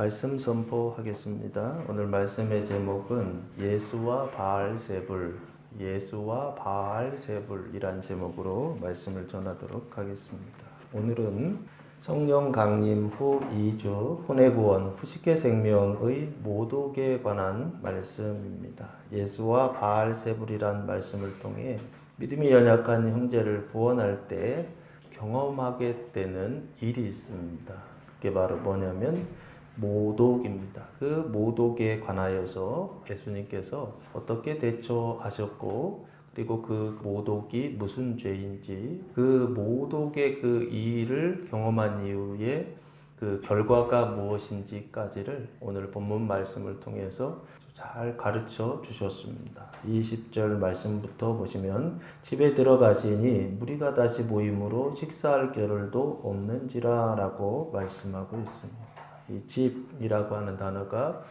말씀 선포하겠습니다. 오늘 말씀의 제목은 예수와 바알세불, 예수와 바알세불이란 제목으로 말씀을 전하도록 하겠습니다. 오늘은 성령 강림 후 2주 훈해구원 후식계 생명의 모독에 관한 말씀입니다. 예수와 바알세불이란 말씀을 통해 믿음이 연약한 형제를 구원할 때 경험하게 되는 일이 있습니다. 그게 바로 뭐냐면 모독입니다. 그 모독에 관하여서 예수님께서 어떻게 대처하셨고, 그리고 그 모독이 무슨 죄인지, 그 모독의 그 일을 경험한 이후에 그 결과가 무엇인지까지를 오늘 본문 말씀을 통해서 잘 가르쳐 주셨습니다. 20절 말씀부터 보시면 집에 들어가시니 무리가 다시 모임으로 식사할 겨를도 없는지라 라고 말씀하고 있습니다. 이 집이라고 하는 단어가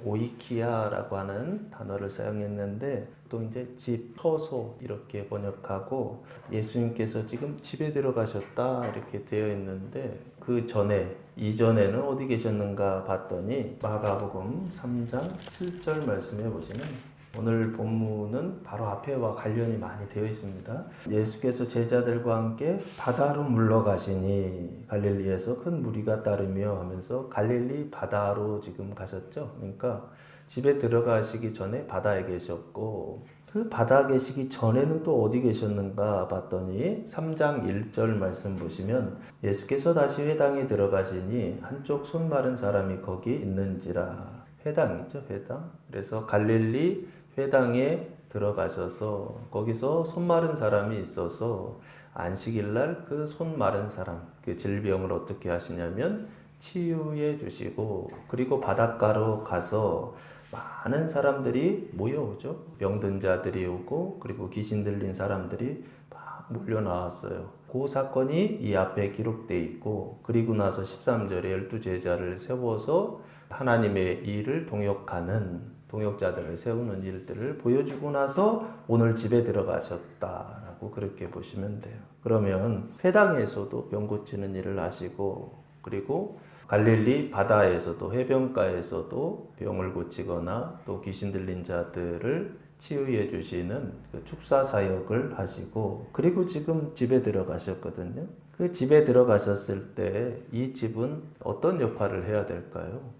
오이키아라고 하는 단어를 사용했는데 또 이제 집, 처소 이렇게 번역하고 예수님께서 지금 집에 들어가셨다 이렇게 되어 있는데 그 전에 이전에는 어디 계셨는가 봤더니 마가복음 3장 7절 말씀해 보시면 오늘 본문은 바로 앞에와 관련이 많이 되어 있습니다. 예수께서 제자들과 함께 바다로 물러가시니 갈릴리에서 큰 무리가 따르며 하면서 갈릴리 바다로 지금 가셨죠. 그러니까 집에 들어가시기 전에 바다에 계셨고 그 바다에 계시기 전에는 또 어디 계셨는가 봤더니 3장 1절 말씀 보시면 예수께서 다시 회당에 들어가시니 한쪽 손 마른 사람이 거기 있는지라. 회당이죠, 회당. 그래서 갈릴리 회당에 들어가셔서 거기서 손 마른 사람이 있어서 안식일 날 그 손 마른 사람, 그 질병을 어떻게 하시냐면 치유해 주시고, 그리고 바닷가로 가서 많은 사람들이 모여오죠. 병든 자들이 오고, 그리고 귀신 들린 사람들이 막 몰려 나왔어요. 그 사건이 이 앞에 기록되어 있고, 그리고 나서 13절에 12 제자를 세워서 하나님의 일을 동역자들을 세우는 일들을 보여주고 나서 오늘 집에 들어가셨다라고 그렇게 보시면 돼요. 그러면 회당에서도 병 고치는 일을 하시고, 그리고 갈릴리 바다에서도 해변가에서도 병을 고치거나 또 귀신 들린 자들을 치유해 주시는 그 축사 사역을 하시고, 그리고 지금 집에 들어가셨거든요. 그 집에 들어가셨을 때 이 집은 어떤 역할을 해야 될까요?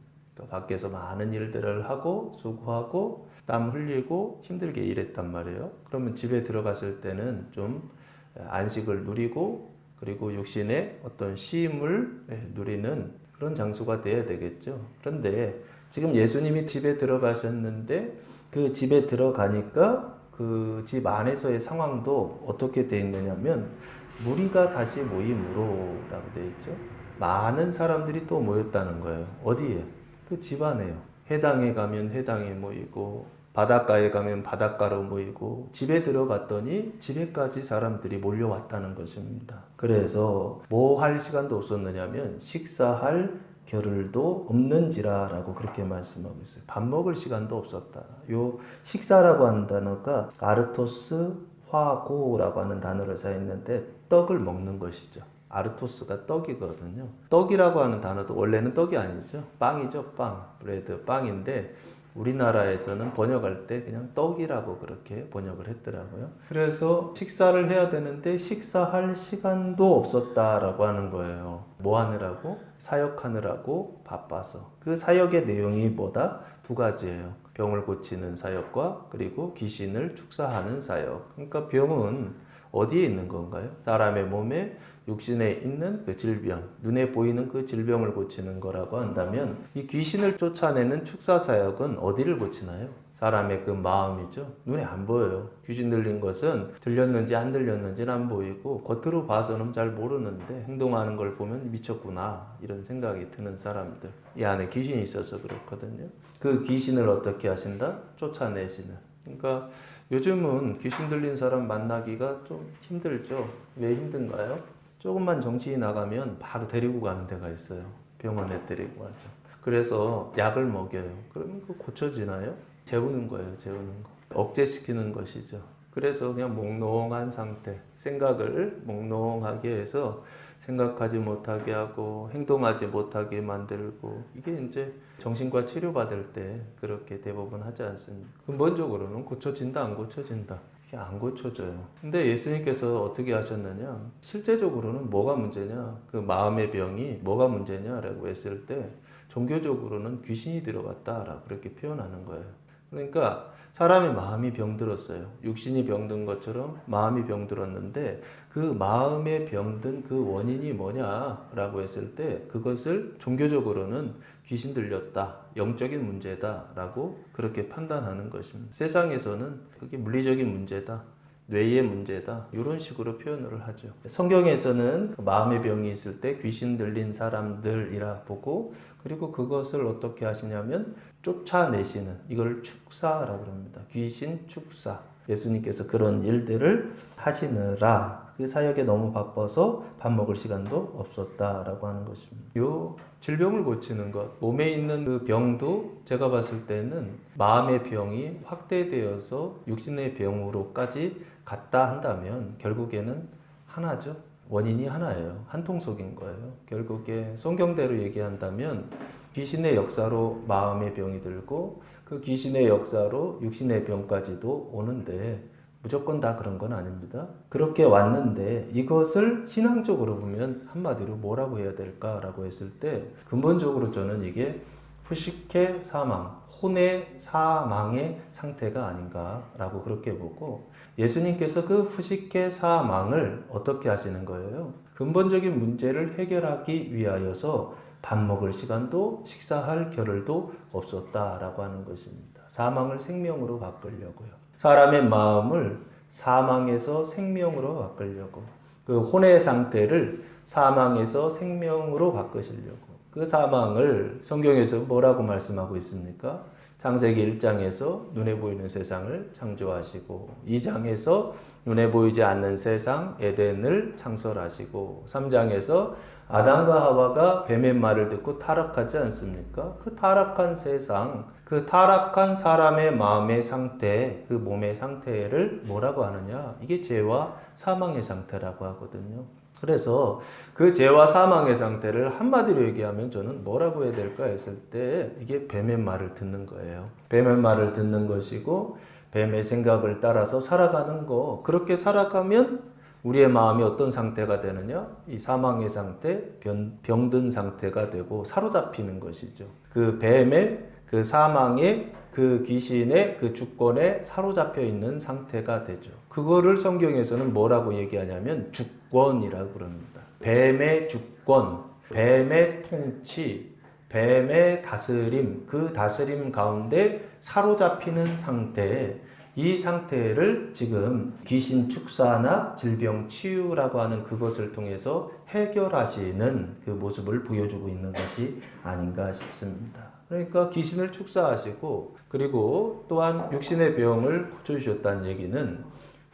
밖에서 많은 일들을 하고 수고하고 땀 흘리고 힘들게 일했단 말이에요. 그러면 집에 들어갔을 때는 좀 안식을 누리고, 그리고 육신의 어떤 쉼을 누리는 그런 장소가 돼야 되겠죠. 그런데 지금 예수님이 집에 들어가셨는데 그 집에 들어가니까 그 집 안에서의 상황도 어떻게 돼 있느냐면 무리가 다시 모임으로 라고 돼 있죠. 많은 사람들이 또 모였다는 거예요. 어디에? 그 집 안에요. 회당에 가면 회당에 모이고, 바닷가에 가면 바닷가로 모이고, 집에 들어갔더니 집에까지 사람들이 몰려왔다는 것입니다. 그래서 뭐 할 시간도 없었느냐면 식사할 겨를도 없는지라 라고 그렇게 말씀하고 있어요. 밥 먹을 시간도 없었다. 요 식사라고 하는 단어가 아르토스 화고라고 하는 단어를 사용했는데 떡을 먹는 것이죠. 아르토스가 떡이거든요. 떡이라고 하는 단어도 원래는 떡이 아니죠. 빵이죠, 빵. 브레드, 빵인데 우리나라에서는 번역할 때 그냥 떡이라고 그렇게 번역을 했더라고요. 그래서 식사를 해야 되는데 식사할 시간도 없었다라고 하는 거예요. 뭐 하느라고? 사역하느라고 바빠서. 그 사역의 내용이 뭐다? 두 가지예요. 병을 고치는 사역과 그리고 귀신을 축사하는 사역. 그러니까 병은 어디에 있는 건가요? 사람의 몸에 육신에 있는 그 질병, 눈에 보이는 그 질병을 고치는 거라고 한다면 이 귀신을 쫓아내는 축사 사역은 어디를 고치나요? 사람의 그 마음이죠. 눈에 안 보여요. 귀신 들린 것은 들렸는지 안 들렸는지는 안 보이고 겉으로 봐서는 잘 모르는데 행동하는 걸 보면 미쳤구나 이런 생각이 드는 사람들. 이 안에 귀신이 있어서 그렇거든요. 그 귀신을 어떻게 하신다? 쫓아내시는. 그러니까 요즘은 귀신 들린 사람 만나기가 좀 힘들죠. 왜 힘든가요? 조금만 정신이 나가면 바로 데리고 가는 데가 있어요. 병원에 데리고 가죠. 그래서 약을 먹여요. 그러면 그 고쳐지나요? 재우는 거예요, 재우는 거. 억제시키는 것이죠. 그래서 그냥 몽롱한 상태, 생각을 몽롱하게 해서 생각하지 못하게 하고 행동하지 못하게 만들고, 이게 이제 정신과 치료받을 때 그렇게 대부분 하지 않습니까? 근본적으로는 고쳐진다 안 고쳐진다? 이게 안 고쳐져요. 근데 예수님께서 어떻게 하셨느냐? 실제적으로는 뭐가 문제냐? 그 마음의 병이 뭐가 문제냐라고 했을 때 종교적으로는 귀신이 들어갔다라고 그렇게 표현하는 거예요. 그러니까 사람의 마음이 병들었어요. 육신이 병든 것처럼 마음이 병들었는데 그 마음에 병든 그 원인이 뭐냐라고 했을 때 그것을 종교적으로는 귀신 들렸다, 영적인 문제다라고 그렇게 판단하는 것입니다. 세상에서는 그게 물리적인 문제다, 뇌의 문제다, 이런 식으로 표현을 하죠. 성경에서는 마음의 병이 있을 때 귀신 들린 사람들이라 보고, 그리고 그것을 어떻게 하시냐면 쫓아내시는, 이걸 축사라고 합니다. 귀신 축사. 예수님께서 그런 일들을 하시느라 그 사역에 너무 바빠서 밥 먹을 시간도 없었다라고 하는 것입니다. 요 질병을 고치는 것, 몸에 있는 그 병도 제가 봤을 때는 마음의 병이 확대되어서 육신의 병으로까지 갔다 한다면 결국에는 하나죠. 원인이 하나예요. 한통속인 거예요. 결국에 성경대로 얘기한다면 귀신의 역사로 마음의 병이 들고 그 귀신의 역사로 육신의 병까지도 오는데 무조건 다 그런 건 아닙니다. 그렇게 왔는데 이것을 신앙적으로 보면 한마디로 뭐라고 해야 될까라고 했을 때 근본적으로 저는 이게 푸시케 사망, 혼의 사망의 상태가 아닌가라고 그렇게 보고, 예수님께서 그 푸시케 사망을 어떻게 하시는 거예요? 근본적인 문제를 해결하기 위하여서 밥 먹을 시간도 식사할 겨를도 없었다라고 하는 것입니다. 사망을 생명으로 바꾸려고요. 사람의 마음을 사망에서 생명으로 바꾸려고, 그 혼의 상태를 사망에서 생명으로 바꾸시려고, 그 사망을 성경에서 뭐라고 말씀하고 있습니까? 창세기 1장에서 눈에 보이는 세상을 창조하시고 2장에서 눈에 보이지 않는 세상 에덴을 창설하시고 3장에서 아담과 하와가 뱀의 말을 듣고 타락하지 않습니까? 그 타락한 세상, 그 타락한 사람의 마음의 상태, 그 몸의 상태를 뭐라고 하느냐? 이게 죄와 사망의 상태라고 하거든요. 그래서 그 죄와 사망의 상태를 한마디로 얘기하면 저는 뭐라고 해야 될까 했을 때 이게 뱀의 말을 듣는 거예요. 뱀의 말을 듣는 것이고 뱀의 생각을 따라서 살아가는 거. 그렇게 살아가면 우리의 마음이 어떤 상태가 되느냐? 이 사망의 상태, 병든 상태가 되고 사로잡히는 것이죠. 그 뱀의, 그 사망의, 그 귀신의 그 주권에 사로잡혀 있는 상태가 되죠. 그거를 성경에서는 뭐라고 얘기하냐면 주권이라고 그럽니다. 뱀의 주권, 뱀의 통치, 뱀의 다스림, 그 다스림 가운데 사로잡히는 상태, 이 상태를 지금 귀신 축사나 질병 치유라고 하는 그것을 통해서 해결하시는 그 모습을 보여주고 있는 것이 아닌가 싶습니다. 그러니까 귀신을 축사하시고 그리고 또한 육신의 병을 고쳐주셨다는 얘기는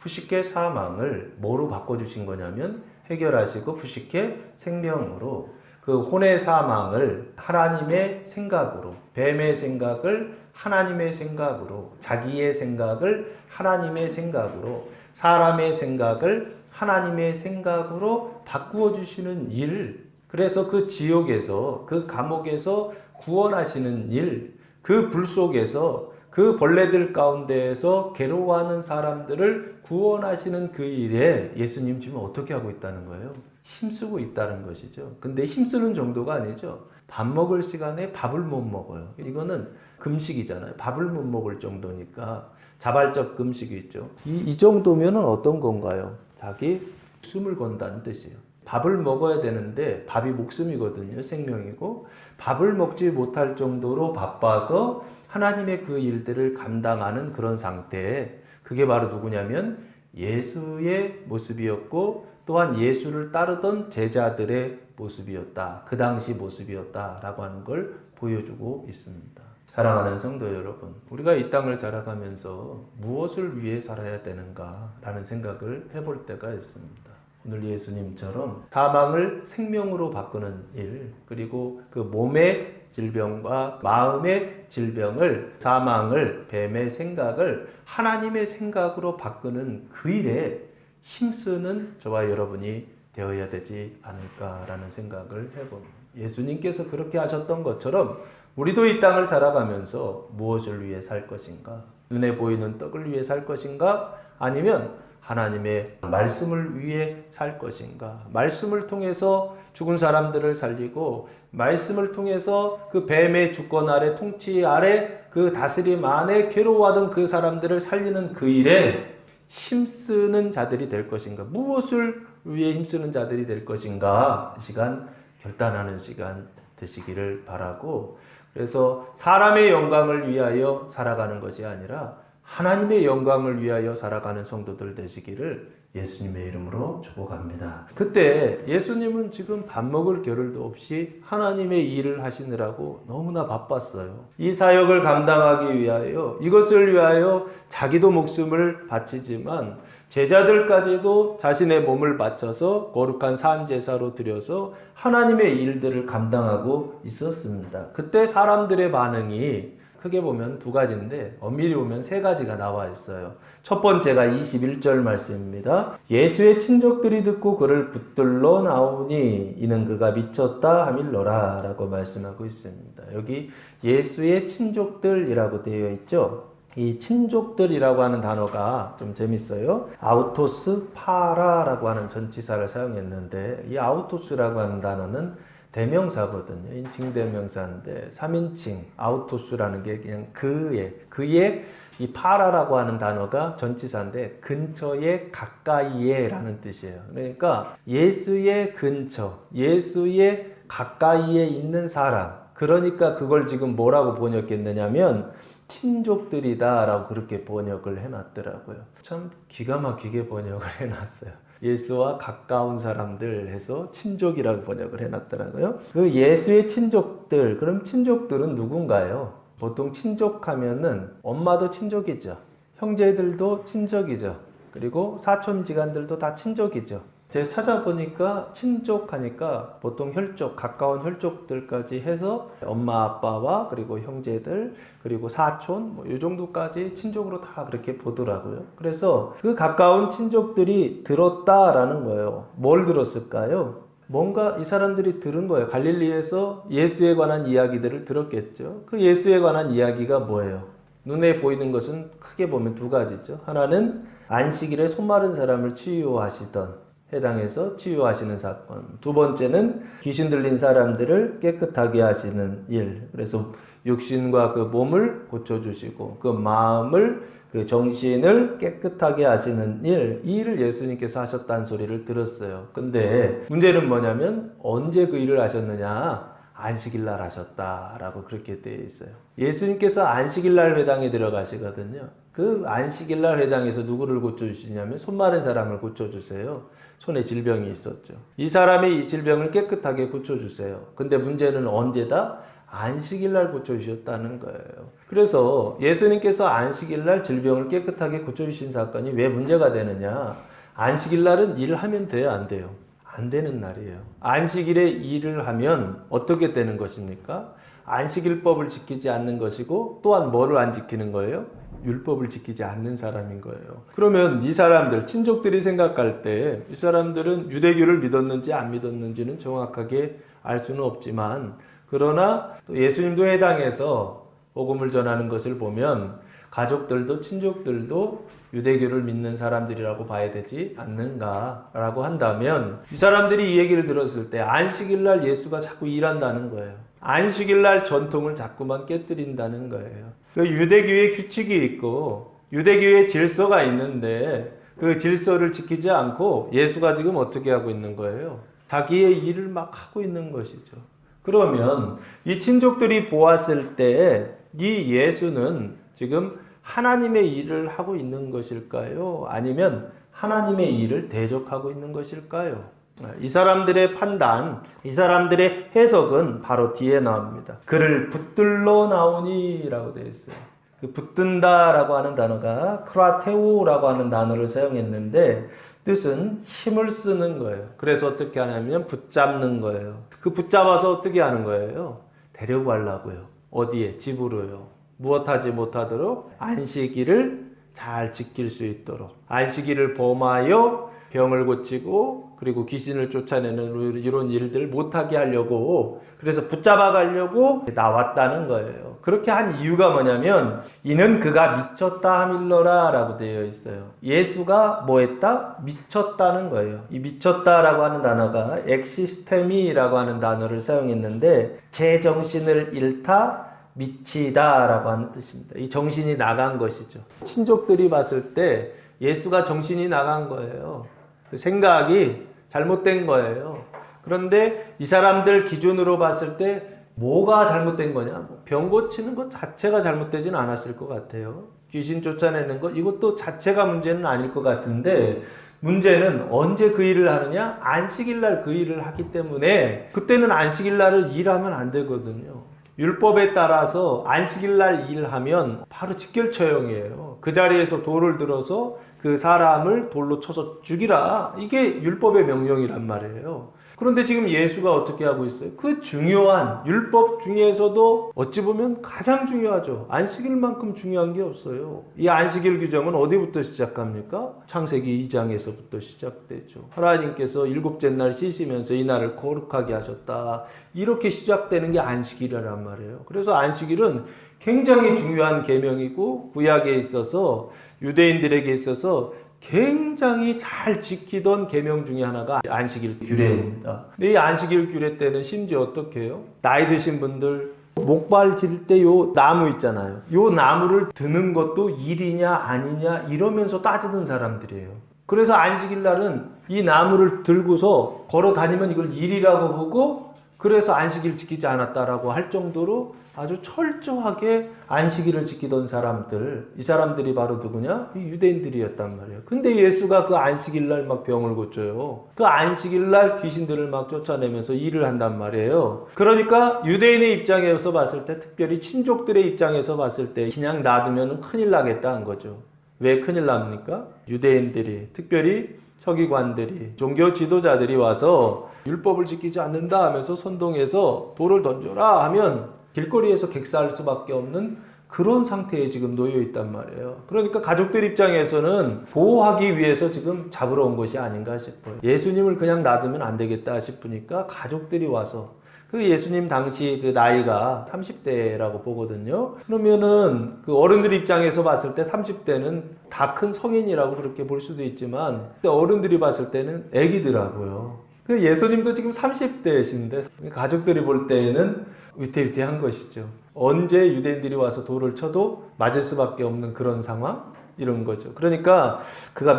푸시케 사망을 뭐로 바꿔주신 거냐면 해결하시고 푸시케 생명으로, 그 혼의 사망을 하나님의 생각으로, 뱀의 생각을 하나님의 생각으로, 자기의 생각을 하나님의 생각으로, 사람의 생각을 하나님의 생각으로 바꾸어 주시는 일, 그래서 그 지옥에서, 그 감옥에서 구원하시는 일, 그 불 속에서, 그 벌레들 가운데에서 괴로워하는 사람들을 구원하시는 그 일에 예수님 지금 어떻게 하고 있다는 거예요? 힘쓰고 있다는 것이죠. 근데 힘쓰는 정도가 아니죠. 밥 먹을 시간에 밥을 못 먹어요. 이거는 금식이잖아요. 밥을 못 먹을 정도니까 자발적 금식이 있죠. 이 정도면 어떤 건가요? 자기 목숨을 건다는 뜻이에요. 밥을 먹어야 되는데 밥이 목숨이거든요. 생명이고 밥을 먹지 못할 정도로 바빠서 하나님의 그 일들을 감당하는 그런 상태에, 그게 바로 누구냐면 예수의 모습이었고 또한 예수를 따르던 제자들의 모습이었다. 그 당시 모습이었다라고 하는 걸 보여주고 있습니다. 사랑하는 성도 여러분, 우리가 이 땅을 살아가면서 무엇을 위해 살아야 되는가라는 생각을 해볼 때가 있습니다. 오늘 예수님처럼 사망을 생명으로 바꾸는 일, 그리고 그 몸의 질병과 마음의 질병을, 사망을, 뱀의 생각을 하나님의 생각으로 바꾸는 그 일에 힘쓰는 저와 여러분이 되어야 되지 않을까라는 생각을 해봅니다. 예수님께서 그렇게 하셨던 것처럼 우리도 이 땅을 살아가면서 무엇을 위해 살 것인가? 눈에 보이는 떡을 위해 살 것인가? 아니면 하나님의 말씀을 위해 살 것인가? 말씀을 통해서 죽은 사람들을 살리고 말씀을 통해서 그 뱀의 주권 아래 통치 아래 그 다스림 안에 괴로워하던 그 사람들을 살리는 그 일에 힘쓰는 자들이 될 것인가? 무엇을 위해 힘쓰는 자들이 될 것인가? 이 시간 결단하는 시간 되시기를 바라고, 그래서 사람의 영광을 위하여 살아가는 것이 아니라 하나님의 영광을 위하여 살아가는 성도들 되시기를 예수님의 이름으로 축복합니다. 그때 예수님은 지금 밥 먹을 겨를도 없이 하나님의 일을 하시느라고 너무나 바빴어요. 이 사역을 감당하기 위하여, 이것을 위하여 자기도 목숨을 바치지만 제자들까지도 자신의 몸을 바쳐서 거룩한 산제사로 드려서 하나님의 일들을 감당하고 있었습니다. 그때 사람들의 반응이 크게 보면 두 가지인데 엄밀히 보면 세 가지가 나와 있어요. 첫 번째가 21절 말씀입니다. 예수의 친족들이 듣고 그를 붙들러 나오니 이는 그가 미쳤다 하밀러라 라고 말씀하고 있습니다. 여기 예수의 친족들이라고 되어 있죠. 이 친족들이라고 하는 단어가 좀 재밌어요. 아우토스 파라라고 하는 전치사를 사용했는데, 이 아우토스라고 하는 단어는 대명사거든요. 인칭 대명사인데 3인칭 아우토스라는 게 그냥 그의 이 파라라고 하는 단어가 전치사인데 근처에 가까이에 라는 뜻이에요. 그러니까 예수의 근처, 예수의 가까이에 있는 사람. 그러니까 그걸 지금 뭐라고 번역했느냐면 친족들이다 라고 그렇게 번역을 해놨더라고요. 참 기가 막히게 번역을 해놨어요. 예수와 가까운 사람들 해서 친족이라고 번역을 해놨더라고요. 그 예수의 친족들, 그럼 친족들은 누군가요? 보통 친족하면은 엄마도 친족이죠. 형제들도 친족이죠. 그리고 사촌지간들도 다 친족이죠. 제가 찾아보니까 친족하니까 보통 혈족, 가까운 혈족들까지 해서 엄마 아빠와 그리고 형제들 그리고 사촌 이 정도까지 친족으로 다 그렇게 보더라고요. 그래서 그 가까운 친족들이 들었다라는 거예요. 뭘 들었을까요? 뭔가 이 사람들이 들은 거예요. 갈릴리에서 예수에 관한 이야기들을 들었겠죠. 그 예수에 관한 이야기가 뭐예요? 눈에 보이는 것은 크게 보면 두 가지죠. 하나는 안식일에 손 마른 사람을 치유하시던 해당해서 치유하시는 사건. 두 번째는 귀신 들린 사람들을 깨끗하게 하시는 일. 그래서 육신과 그 몸을 고쳐주시고 그 마음을 그 정신을 깨끗하게 하시는 일. 이 일을 예수님께서 하셨다는 소리를 들었어요. 근데 문제는 뭐냐면 언제 그 일을 하셨느냐? 안식일날 하셨다라고 그렇게 되어 있어요. 예수님께서 안식일날 회당에 들어가시거든요. 그 안식일날 회당에서 누구를 고쳐주시냐면 손 마른 사람을 고쳐주세요. 손에 질병이 있었죠. 이 사람이 이 질병을 깨끗하게 고쳐주세요. 근데 문제는 언제다? 안식일날 고쳐주셨다는 거예요. 그래서 예수님께서 안식일날 질병을 깨끗하게 고쳐주신 사건이 왜 문제가 되느냐? 안식일날은 일을 하면 돼요, 안 돼요? 안 되는 날이에요. 안식일에 일을 하면 어떻게 되는 것입니까? 안식일법을 지키지 않는 것이고 또한 뭐를 안 지키는 거예요? 율법을 지키지 않는 사람인 거예요. 그러면 이 사람들, 친족들이 생각할 때 이 사람들은 유대교를 믿었는지 안 믿었는지는 정확하게 알 수는 없지만, 그러나 또 예수님도 해당해서 복음을 전하는 것을 보면 가족들도 친족들도 유대교를 믿는 사람들이라고 봐야 되지 않는가라고 한다면, 이 사람들이 이 얘기를 들었을 때 안식일날 예수가 자꾸 일한다는 거예요. 안식일날 전통을 자꾸만 깨뜨린다는 거예요. 그 유대교의 규칙이 있고 유대교의 질서가 있는데 그 질서를 지키지 않고 예수가 지금 어떻게 하고 있는 거예요? 자기의 일을 막 하고 있는 것이죠. 그러면 이 친족들이 보았을 때 이 예수는 지금 하나님의 일을 하고 있는 것일까요? 아니면 하나님의 일을 대적하고 있는 것일까요? 이 사람들의 판단, 이 사람들의 해석은 바로 뒤에 나옵니다. 그를 붙들러 나오니 라고 되어 있어요. 그 붙든다 라고 하는 단어가 크라테오라고 하는 단어를 사용했는데 뜻은 힘을 쓰는 거예요. 그래서 어떻게 하냐면 붙잡는 거예요. 그 붙잡아서 어떻게 하는 거예요? 데려가려고요. 어디에? 집으로요. 무엇하지 못하도록 안식일을 잘 지킬 수 있도록, 안식일을 범하여 병을 고치고 그리고 귀신을 쫓아내는 이런 일들 못하게 하려고 그래서 붙잡아 가려고 나왔다는 거예요. 그렇게 한 이유가 뭐냐면 이는 그가 미쳤다 하밀러라 라고 되어 있어요. 예수가 뭐 했다? 미쳤다는 거예요. 이 미쳤다라고 하는 단어가 엑시스테미라고 하는 단어를 사용했는데 제정신을 잃다 미치다 라고 하는 뜻입니다. 이 정신이 나간 것이죠. 친족들이 봤을 때 예수가 정신이 나간 거예요. 그 생각이 잘못된 거예요. 그런데 이 사람들 기준으로 봤을 때 뭐가 잘못된 거냐? 병 고치는 것 자체가 잘못되진 않았을 것 같아요. 귀신 쫓아내는 것 이것도 자체가 문제는 아닐 것 같은데 문제는 언제 그 일을 하느냐? 안식일 날 그 일을 하기 때문에 그때는 안식일 날을 일하면 안 되거든요. 율법에 따라서 안식일 날 일하면 바로 직결처형이에요. 그 자리에서 돌을 들어서 그 사람을 돌로 쳐서 죽이라. 이게 율법의 명령이란 말이에요. 그런데 지금 예수가 어떻게 하고 있어요? 그 중요한 율법 중에서도 어찌 보면 가장 중요하죠. 안식일만큼 중요한 게 없어요. 이 안식일 규정은 어디부터 시작합니까? 창세기 2장에서부터 시작되죠. 하나님께서 일곱째 날 쉬시면서 이 날을 거룩하게 하셨다. 이렇게 시작되는 게 안식일이란 말이에요. 그래서 안식일은 굉장히 중요한 계명이고 구약에 있어서 유대인들에게 있어서 굉장히 잘 지키던 계명 중에 하나가 안식일 규례입니다. 근데 이 안식일 규례 때는 심지어 어떻게 해요? 나이 드신 분들 목발 질 때 요 나무 있잖아요. 요 나무를 드는 것도 일이냐 아니냐 이러면서 따지는 사람들이에요. 그래서 안식일 날은 이 나무를 들고서 걸어 다니면 이걸 일이라고 보고 그래서 안식일 지키지 않았다라고 할 정도로 아주 철저하게 안식일을 지키던 사람들, 이 사람들이 바로 누구냐? 이 유대인들이었단 말이에요. 근데 예수가 그 안식일 날 막 병을 고쳐요. 그 안식일 날 귀신들을 막 쫓아내면서 일을 한단 말이에요. 그러니까 유대인의 입장에서 봤을 때, 특별히 친족들의 입장에서 봤을 때 그냥 놔두면 큰일 나겠다는 거죠. 왜 큰일 납니까? 유대인들이, 특별히 서기관들이, 종교 지도자들이 와서 율법을 지키지 않는다 하면서 선동해서 돌을 던져라 하면 길거리에서 객사할 수밖에 없는 그런 상태에 지금 놓여 있단 말이에요. 그러니까 가족들 입장에서는 보호하기 위해서 지금 잡으러 온 것이 아닌가 싶어요. 예수님을 그냥 놔두면 안 되겠다 싶으니까 가족들이 와서 그 예수님 당시 그 나이가 30대라고 보거든요. 그러면은 그 어른들 입장에서 봤을 때 30대는 다 큰 성인이라고 그렇게 볼 수도 있지만 어른들이 봤을 때는 애기더라고요. 그 예수님도 지금 30대이신데 가족들이 볼 때에는 위태위태한 것이죠. 언제 유대인들이 와서 돌을 쳐도 맞을 수밖에 없는 그런 상황? 이런 거죠. 그러니까 그가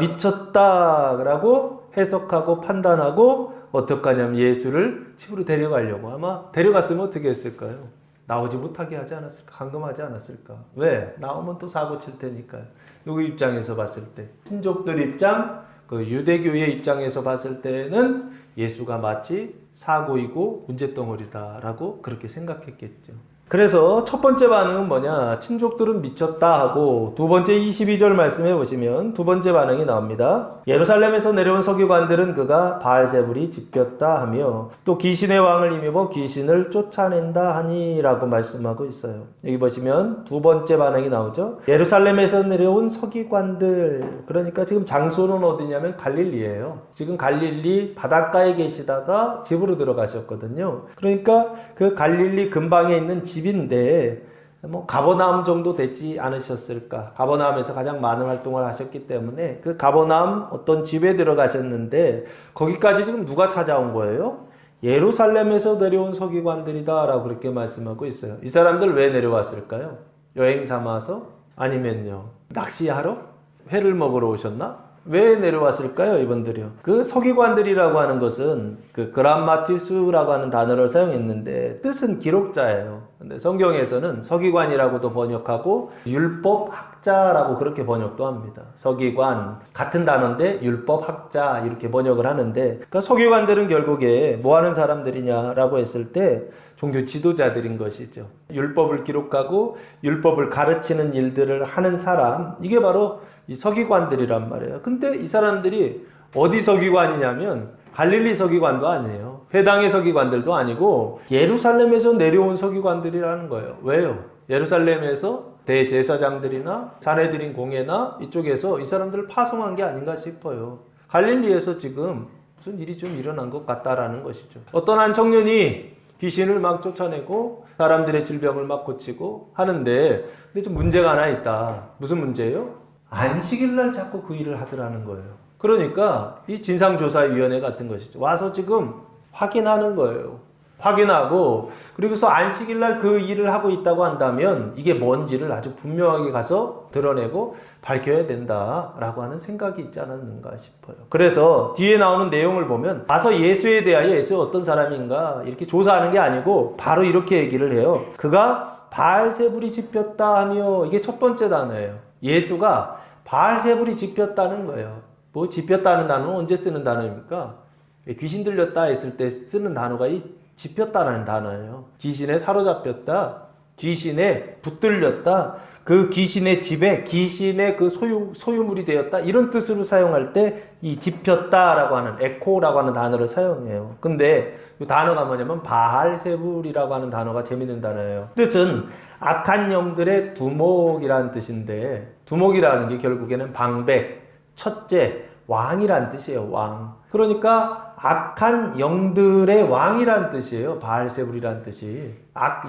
미쳤다라고 해석하고 판단하고 어떻게 하냐면 예수를 집으로 데려가려고 아마 데려갔으면 어떻게 했을까요? 나오지 못하게 하지 않았을까? 감금하지 않았을까? 왜? 나오면 또 사고 칠 테니까요. 누구 입장에서 봤을 때? 친족들 입장, 그 유대교의 입장에서 봤을 때는 예수가 마치 사고이고 문제덩어리다라고 그렇게 생각했겠죠. 그래서 첫 번째 반응은 뭐냐? 친족들은 미쳤다 하고 두 번째 22절 말씀해 보시면 두 번째 반응이 나옵니다. 예루살렘에서 내려온 서기관들은 그가 바알세불이 집겼다 하며 또 귀신의 왕을 힘입어 귀신을 쫓아낸다 하니라고 말씀하고 있어요. 여기 보시면 두 번째 반응이 나오죠. 예루살렘에서 내려온 서기관들, 그러니까 지금 장소는 어디냐면 갈릴리예요. 지금 갈릴리 바닷가에 계시다가 집으로 들어가셨거든요. 그러니까 그 갈릴리 근방에 있는 집인데 뭐 가버나움 정도 되지 않으셨을까? 가버나움에서 가장 많은 활동을 하셨기 때문에 그 가버나움 어떤 집에 들어가셨는데 거기까지 지금 누가 찾아온 거예요? 예루살렘에서 내려온 서기관들이다 라고 그렇게 말씀하고 있어요. 이 사람들 왜 내려왔을까요? 여행 삼아서? 아니면요 낚시하러? 회를 먹으러 오셨나? 왜 내려왔을까요, 이분들이요? 그 서기관들이라고 하는 것은 그 그람마티스라고 하는 단어를 사용했는데 뜻은 기록자예요. 근데 성경에서는 서기관이라고도 번역하고 율법학자라고 그렇게 번역도 합니다. 서기관 같은 단어인데 율법학자 이렇게 번역을 하는데 그러니까 서기관들은 결국에 뭐 하는 사람들이냐라고 했을 때 종교 지도자들인 것이죠. 율법을 기록하고 율법을 가르치는 일들을 하는 사람, 이게 바로 이 서기관들이란 말이에요. 근데 이 사람들이 어디 서기관이냐면 갈릴리 서기관도 아니에요. 회당의 서기관들도 아니고 예루살렘에서 내려온 서기관들이라는 거예요. 왜요? 예루살렘에서 대제사장들이나 사내들인 공회나 이쪽에서 이 사람들을 파송한 게 아닌가 싶어요. 갈릴리에서 지금 무슨 일이 좀 일어난 것 같다라는 것이죠. 어떤 한 청년이 귀신을 막 쫓아내고 사람들의 질병을 막 고치고 하는데 근데 좀 문제가 하나 있다. 무슨 문제예요? 안식일날 자꾸 그 일을 하더라는 거예요. 그러니까 이 진상조사위원회 같은 것이죠. 와서 지금 확인하는 거예요. 확인하고 그리고서 안식일날 그 일을 하고 있다고 한다면 이게 뭔지를 아주 분명하게 가서 드러내고 밝혀야 된다라고 하는 생각이 있지 않았는가 싶어요. 그래서 뒤에 나오는 내용을 보면 가서 예수에 대하여 예수 어떤 사람인가 이렇게 조사하는 게 아니고 바로 이렇게 얘기를 해요. 그가 바알세불이 짚혔다 하며 이게 첫 번째 단어예요. 예수가 바알세불이 짚혔다는 거예요. 뭐 짚혔다는 단어는 언제 쓰는 단어입니까? 귀신 들렸다 했을 때 쓰는 단어가 이 짚혔다는 단어예요. 귀신에 사로잡혔다, 귀신에 붙들렸다, 그 귀신의 집에 귀신의 그 소유물이 되었다 이런 뜻으로 사용할 때 이 짚혔다라고 하는 에코라고 하는 단어를 사용해요. 근데 이 단어가 뭐냐면 바알세불이라고 하는 단어가 재밌는 단어예요. 뜻은 악한 영들의 두목이라는 뜻인데 두목이라는 게 결국에는 방백, 첫째, 왕이란 뜻이에요. 왕. 그러니까 악한 영들의 왕이란 뜻이에요. 바알세불이란 뜻이.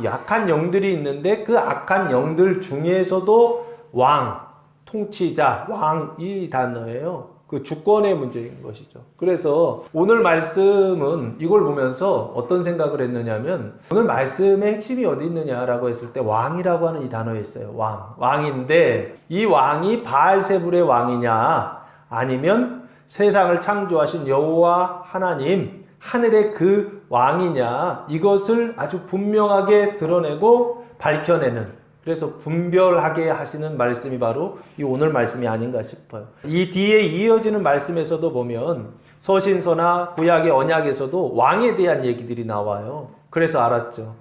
약한 영들이 있는데 그 악한 영들 중에서도 왕, 통치자, 왕 이 단어예요. 그 주권의 문제인 것이죠. 그래서 오늘 말씀은 이걸 보면서 어떤 생각을 했느냐면 오늘 말씀의 핵심이 어디 있느냐라고 했을 때 왕이라고 하는 이 단어에 있어요. 왕인데 이 왕이 바알세불의 왕이냐 아니면 세상을 창조하신 여호와 하나님 하늘의 그 왕이냐 이것을 아주 분명하게 드러내고 밝혀내는 그래서 분별하게 하시는 말씀이 바로 이 오늘 말씀이 아닌가 싶어요. 이 뒤에 이어지는 말씀에서도 보면 서신서나 구약의 언약에서도 왕에 대한 얘기들이 나와요. 그래서 알았죠.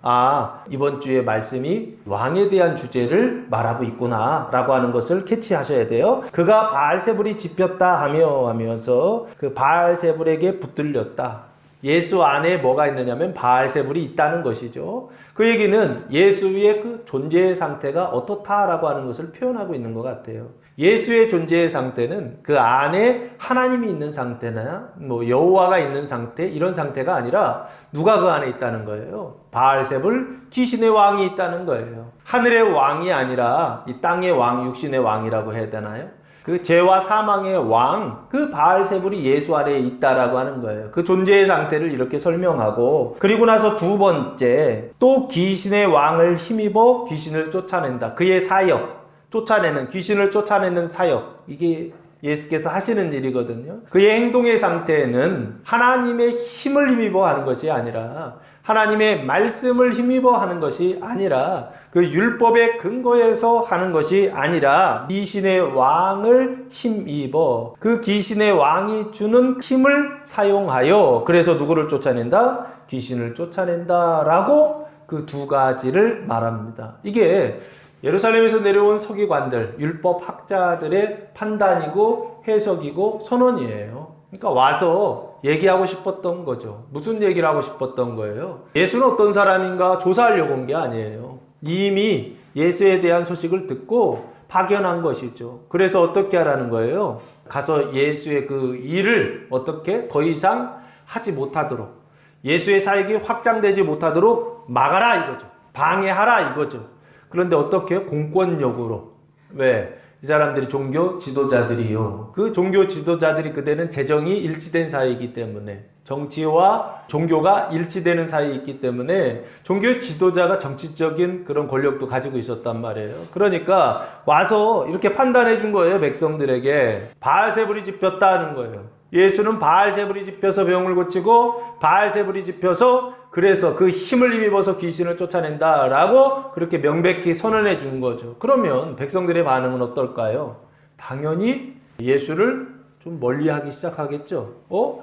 이번 주에 말씀이 왕에 대한 주제를 말하고 있구나 라고 하는 것을 캐치하셔야 돼요. 그가 바알세불이 짚혔다 하면서 그 바알세불에게 붙들렸다. 예수 안에 뭐가 있느냐면 바알세불이 있다는 것이죠. 그 얘기는 예수의 그 존재의 상태가 어떻다라고 하는 것을 표현하고 있는 것 같아요. 예수의 존재의 상태는 그 안에 하나님이 있는 상태나 뭐 여호와가 있는 상태 이런 상태가 아니라 누가 그 안에 있다는 거예요. 바알세불 귀신의 왕이 있다는 거예요. 하늘의 왕이 아니라 이 땅의 왕, 육신의 왕이라고 해야 되나요? 그 죄와 사망의 왕, 그 바알세불이 예수 아래에 있다라고 하는 거예요. 그 존재의 상태를 이렇게 설명하고 그리고 나서 두 번째 또 귀신의 왕을 힘입어 귀신을 쫓아낸다. 그의 사역, 쫓아내는 귀신을 쫓아내는 사역 이게 예수께서 하시는 일이거든요. 그의 행동의 상태는 하나님의 힘을 힘입어 하는 것이 아니라 하나님의 말씀을 힘입어 하는 것이 아니라 그 율법의 근거에서 하는 것이 아니라 귀신의 왕을 힘입어 그 귀신의 왕이 주는 힘을 사용하여 그래서 누구를 쫓아낸다? 귀신을 쫓아낸다라고 그 두 가지를 말합니다. 이게 예루살렘에서 내려온 서기관들, 율법 학자들의 판단이고 해석이고 선언이에요. 그러니까 와서 얘기하고 싶었던 거죠. 무슨 얘기를 하고 싶었던 거예요? 예수는 어떤 사람인가 조사하려고 온 게 아니에요. 이미 예수에 대한 소식을 듣고 파견한 것이죠. 그래서 어떻게 하라는 거예요? 가서 예수의 그 일을 어떻게 더 이상 하지 못하도록 예수의 사역이 확장되지 못하도록 막아라 이거죠. 방해하라 이거죠. 그런데 어떻게 공권력으로 왜? 이 사람들이 종교 지도자들이요. 그 종교 지도자들이 그때는 재정이 일치된 사이이기 때문에 정치와 종교가 일치되는 사이에 있기 때문에 종교 지도자가 정치적인 그런 권력도 가지고 있었단 말이에요. 그러니까 와서 이렇게 판단해 준 거예요. 백성들에게. 바알세불이 짚혔다는 거예요. 예수는 바알세불이 짚혀서 병을 고치고 바알세불이 짚혀서 그래서 그 힘을 힘입어서 귀신을 쫓아낸다라고 그렇게 명백히 선언해 준 거죠. 그러면 백성들의 반응은 어떨까요? 당연히 예수를 좀 멀리하기 시작하겠죠.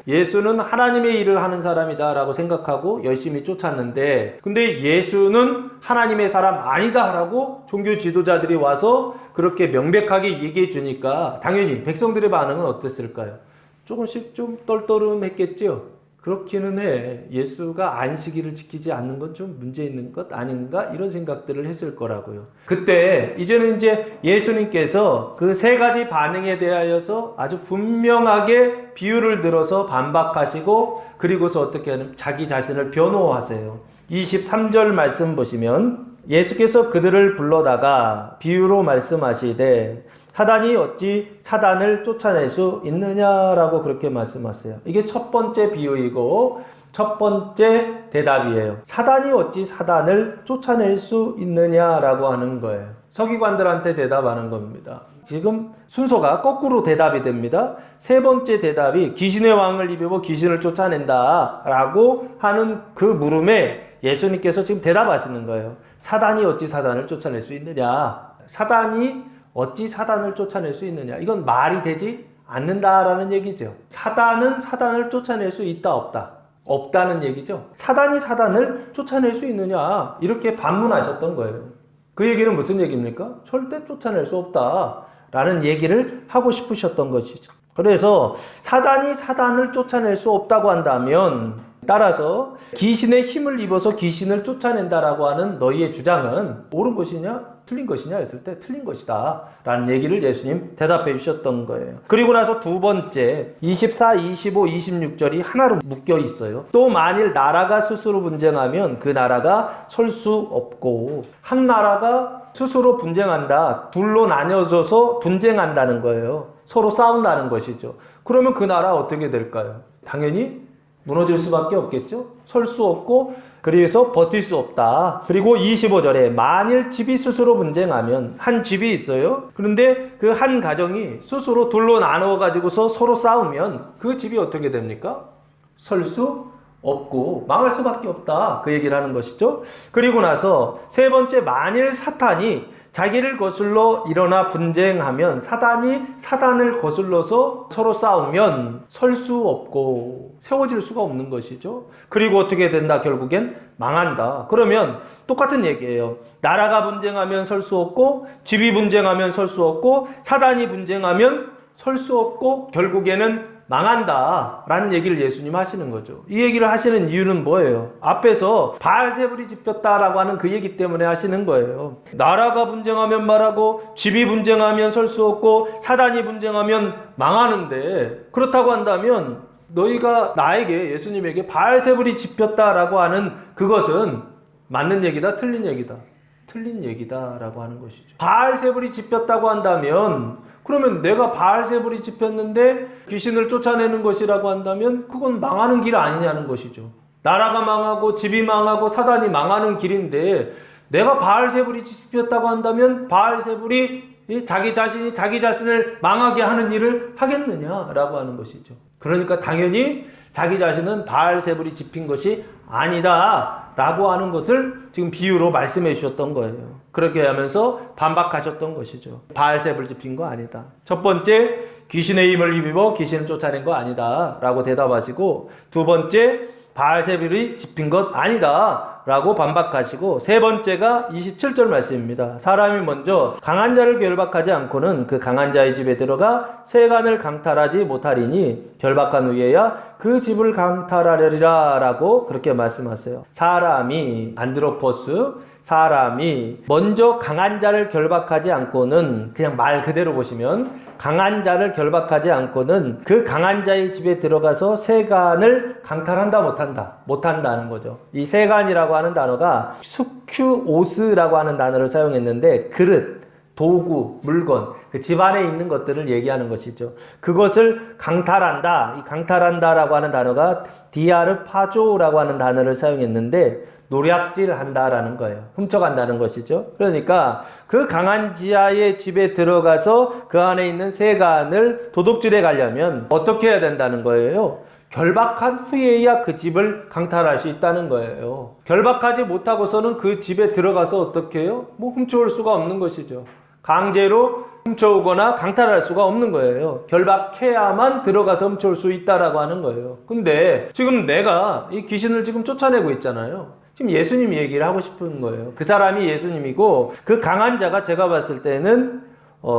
예수는 하나님의 일을 하는 사람이다라고 생각하고 열심히 쫓았는데 근데 예수는 하나님의 사람 아니다라고 종교 지도자들이 와서 그렇게 명백하게 얘기해 주니까 당연히 백성들의 반응은 어땠을까요? 조금씩 좀 떨떠름했겠죠. 그렇기는 해. 예수가 안식일을 지키지 않는 건 좀 문제 있는 것 아닌가? 이런 생각들을 했을 거라고요. 그때 이제는 이제 예수님께서 그 세 가지 반응에 대하여서 아주 분명하게 비유를 들어서 반박하시고 그리고서 어떻게 하면 자기 자신을 변호하세요. 23절 말씀 보시면 예수께서 그들을 불러다가 비유로 말씀하시되 사단이 어찌 사단을 쫓아낼 수 있느냐라고 그렇게 말씀하세요. 이게 첫 번째 비유이고 첫 번째 대답이에요. 사단이 어찌 사단을 쫓아낼 수 있느냐라고 하는 거예요. 서기관들한테 대답하는 겁니다. 지금 순서가 거꾸로 대답이 됩니다. 세 번째 대답이 귀신의 왕을 입히고 귀신을 쫓아낸다 라고 하는 그 물음에 예수님께서 지금 대답하시는 거예요. 사단이 어찌 사단을 쫓아낼 수 있느냐. 사단이 어찌 사단을 쫓아낼 수 있느냐. 이건 말이 되지 않는다라는 얘기죠. 사단은 사단을 쫓아낼 수 있다 없다. 없다는 얘기죠. 사단이 사단을 쫓아낼 수 있느냐. 이렇게 반문하셨던 거예요. 그 얘기는 무슨 얘기입니까? 절대 쫓아낼 수 없다라는 얘기를 하고 싶으셨던 것이죠. 그래서 사단이 사단을 쫓아낼 수 없다고 한다면 따라서 귀신의 힘을 입어서 귀신을 쫓아낸다라고 하는 너희의 주장은 옳은 것이냐 틀린 것이냐 했을 때 틀린 것이다 라는 얘기를 예수님 대답해 주셨던 거예요. 그리고 나서 두 번째 24, 25, 26절이 하나로 묶여 있어요. 또 만일 나라가 스스로 분쟁하면 그 나라가 설 수 없고 한 나라가 스스로 분쟁한다. 둘로 나뉘어져서 분쟁한다는 거예요. 서로 싸운다는 것이죠. 그러면 그 나라 어떻게 될까요? 당연히 무너질 수밖에 없겠죠. 설 수 없고 그래서 버틸 수 없다. 그리고 25절에 만일 집이 스스로 분쟁하면 한 집이 있어요. 그런데 그 한 가정이 스스로 둘로 나누어 가지고서 서로 싸우면 그 집이 어떻게 됩니까? 설 수 없고 망할 수밖에 없다. 그 얘기를 하는 것이죠. 그리고 나서 세 번째 만일 사탄이 자기를 거슬러 일어나 분쟁하면 사단이 사단을 거슬러서 서로 싸우면 설 수 없고 세워질 수가 없는 것이죠. 그리고 어떻게 된다? 결국엔 망한다. 그러면 똑같은 얘기예요. 나라가 분쟁하면 설 수 없고 집이 분쟁하면 설 수 없고 사단이 분쟁하면 설 수 없고 결국에는 망한다 라는 얘기를 예수님 하시는 거죠. 이 얘기를 하시는 이유는 뭐예요? 앞에서 바알세불이 짚혔다라고 하는 그 얘기 때문에 하시는 거예요. 나라가 분쟁하면 말하고 집이 분쟁하면 설 수 없고 사단이 분쟁하면 망하는데 그렇다고 한다면 너희가 나에게 예수님에게 바알세불이 짚혔다라고 하는 그것은 맞는 얘기다 틀린 얘기다? 틀린 얘기다라고 하는 것이죠. 바알세불이 짚혔다고 한다면 그러면 내가 바알세불이 짚혔는데 귀신을 쫓아내는 것이라고 한다면 그건 망하는 길 아니냐는 것이죠. 나라가 망하고 집이 망하고 사단이 망하는 길인데 내가 바알세불이 짚혔다고 한다면 바알세불이 자기 자신이 자기 자신을 망하게 하는 일을 하겠느냐라고 하는 것이죠. 그러니까 당연히 자기 자신은 바알세불이 짚힌 것이 아니다 라고 하는 것을 지금 비유로 말씀해 주셨던 거예요. 그렇게 하면서 반박하셨던 것이죠. 바알세불 짚힌 거 아니다. 첫 번째 귀신의 힘을 입어 귀신을 쫓아낸 거 아니다 라고 대답하시고 두 번째 바알세불이 짚힌 것 아니다 라고 반박하시고 세 번째가 27절 말씀입니다. 사람이 먼저 강한 자를 결박하지 않고는 그 강한 자의 집에 들어가 세간을 강탈하지 못하리니 결박한 후에야 그 집을 강탈하려리라 라고 그렇게 말씀하세요. 사람이 안드로포스 사람이 먼저 강한 자를 결박하지 않고는 그냥 말 그대로 보시면 강한 자를 결박하지 않고는 그 강한 자의 집에 들어가서 세간을 강탈한다 못한다는 거죠. 이 세간이라고 하는 단어가 수큐오스라고 하는 단어를 사용했는데 그릇, 도구, 물건, 그 집안에 있는 것들을 얘기하는 것이죠. 그것을 강탈한다. 이 강탈한다라고 하는 단어가 디아르파조라고 하는 단어를 사용했는데 노략질한다라는 거예요. 훔쳐간다는 것이죠. 그러니까 그 강한 지하의 집에 들어가서 그 안에 있는 세간을 도둑질해 가려면 어떻게 해야 된다는 거예요? 결박한 후에야 그 집을 강탈할 수 있다는 거예요. 결박하지 못하고서는 그 집에 들어가서 어떻게 해요? 훔쳐올 수가 없는 것이죠. 강제로 훔쳐오거나 강탈할 수가 없는 거예요. 결박해야만 들어가서 훔쳐올 수 있다라고 하는 거예요. 근데 지금 내가 이 귀신을 지금 쫓아내고 있잖아요. 지금 예수님 얘기를 하고 싶은 거예요. 그 사람이 예수님이고 그 강한 자가 제가 봤을 때는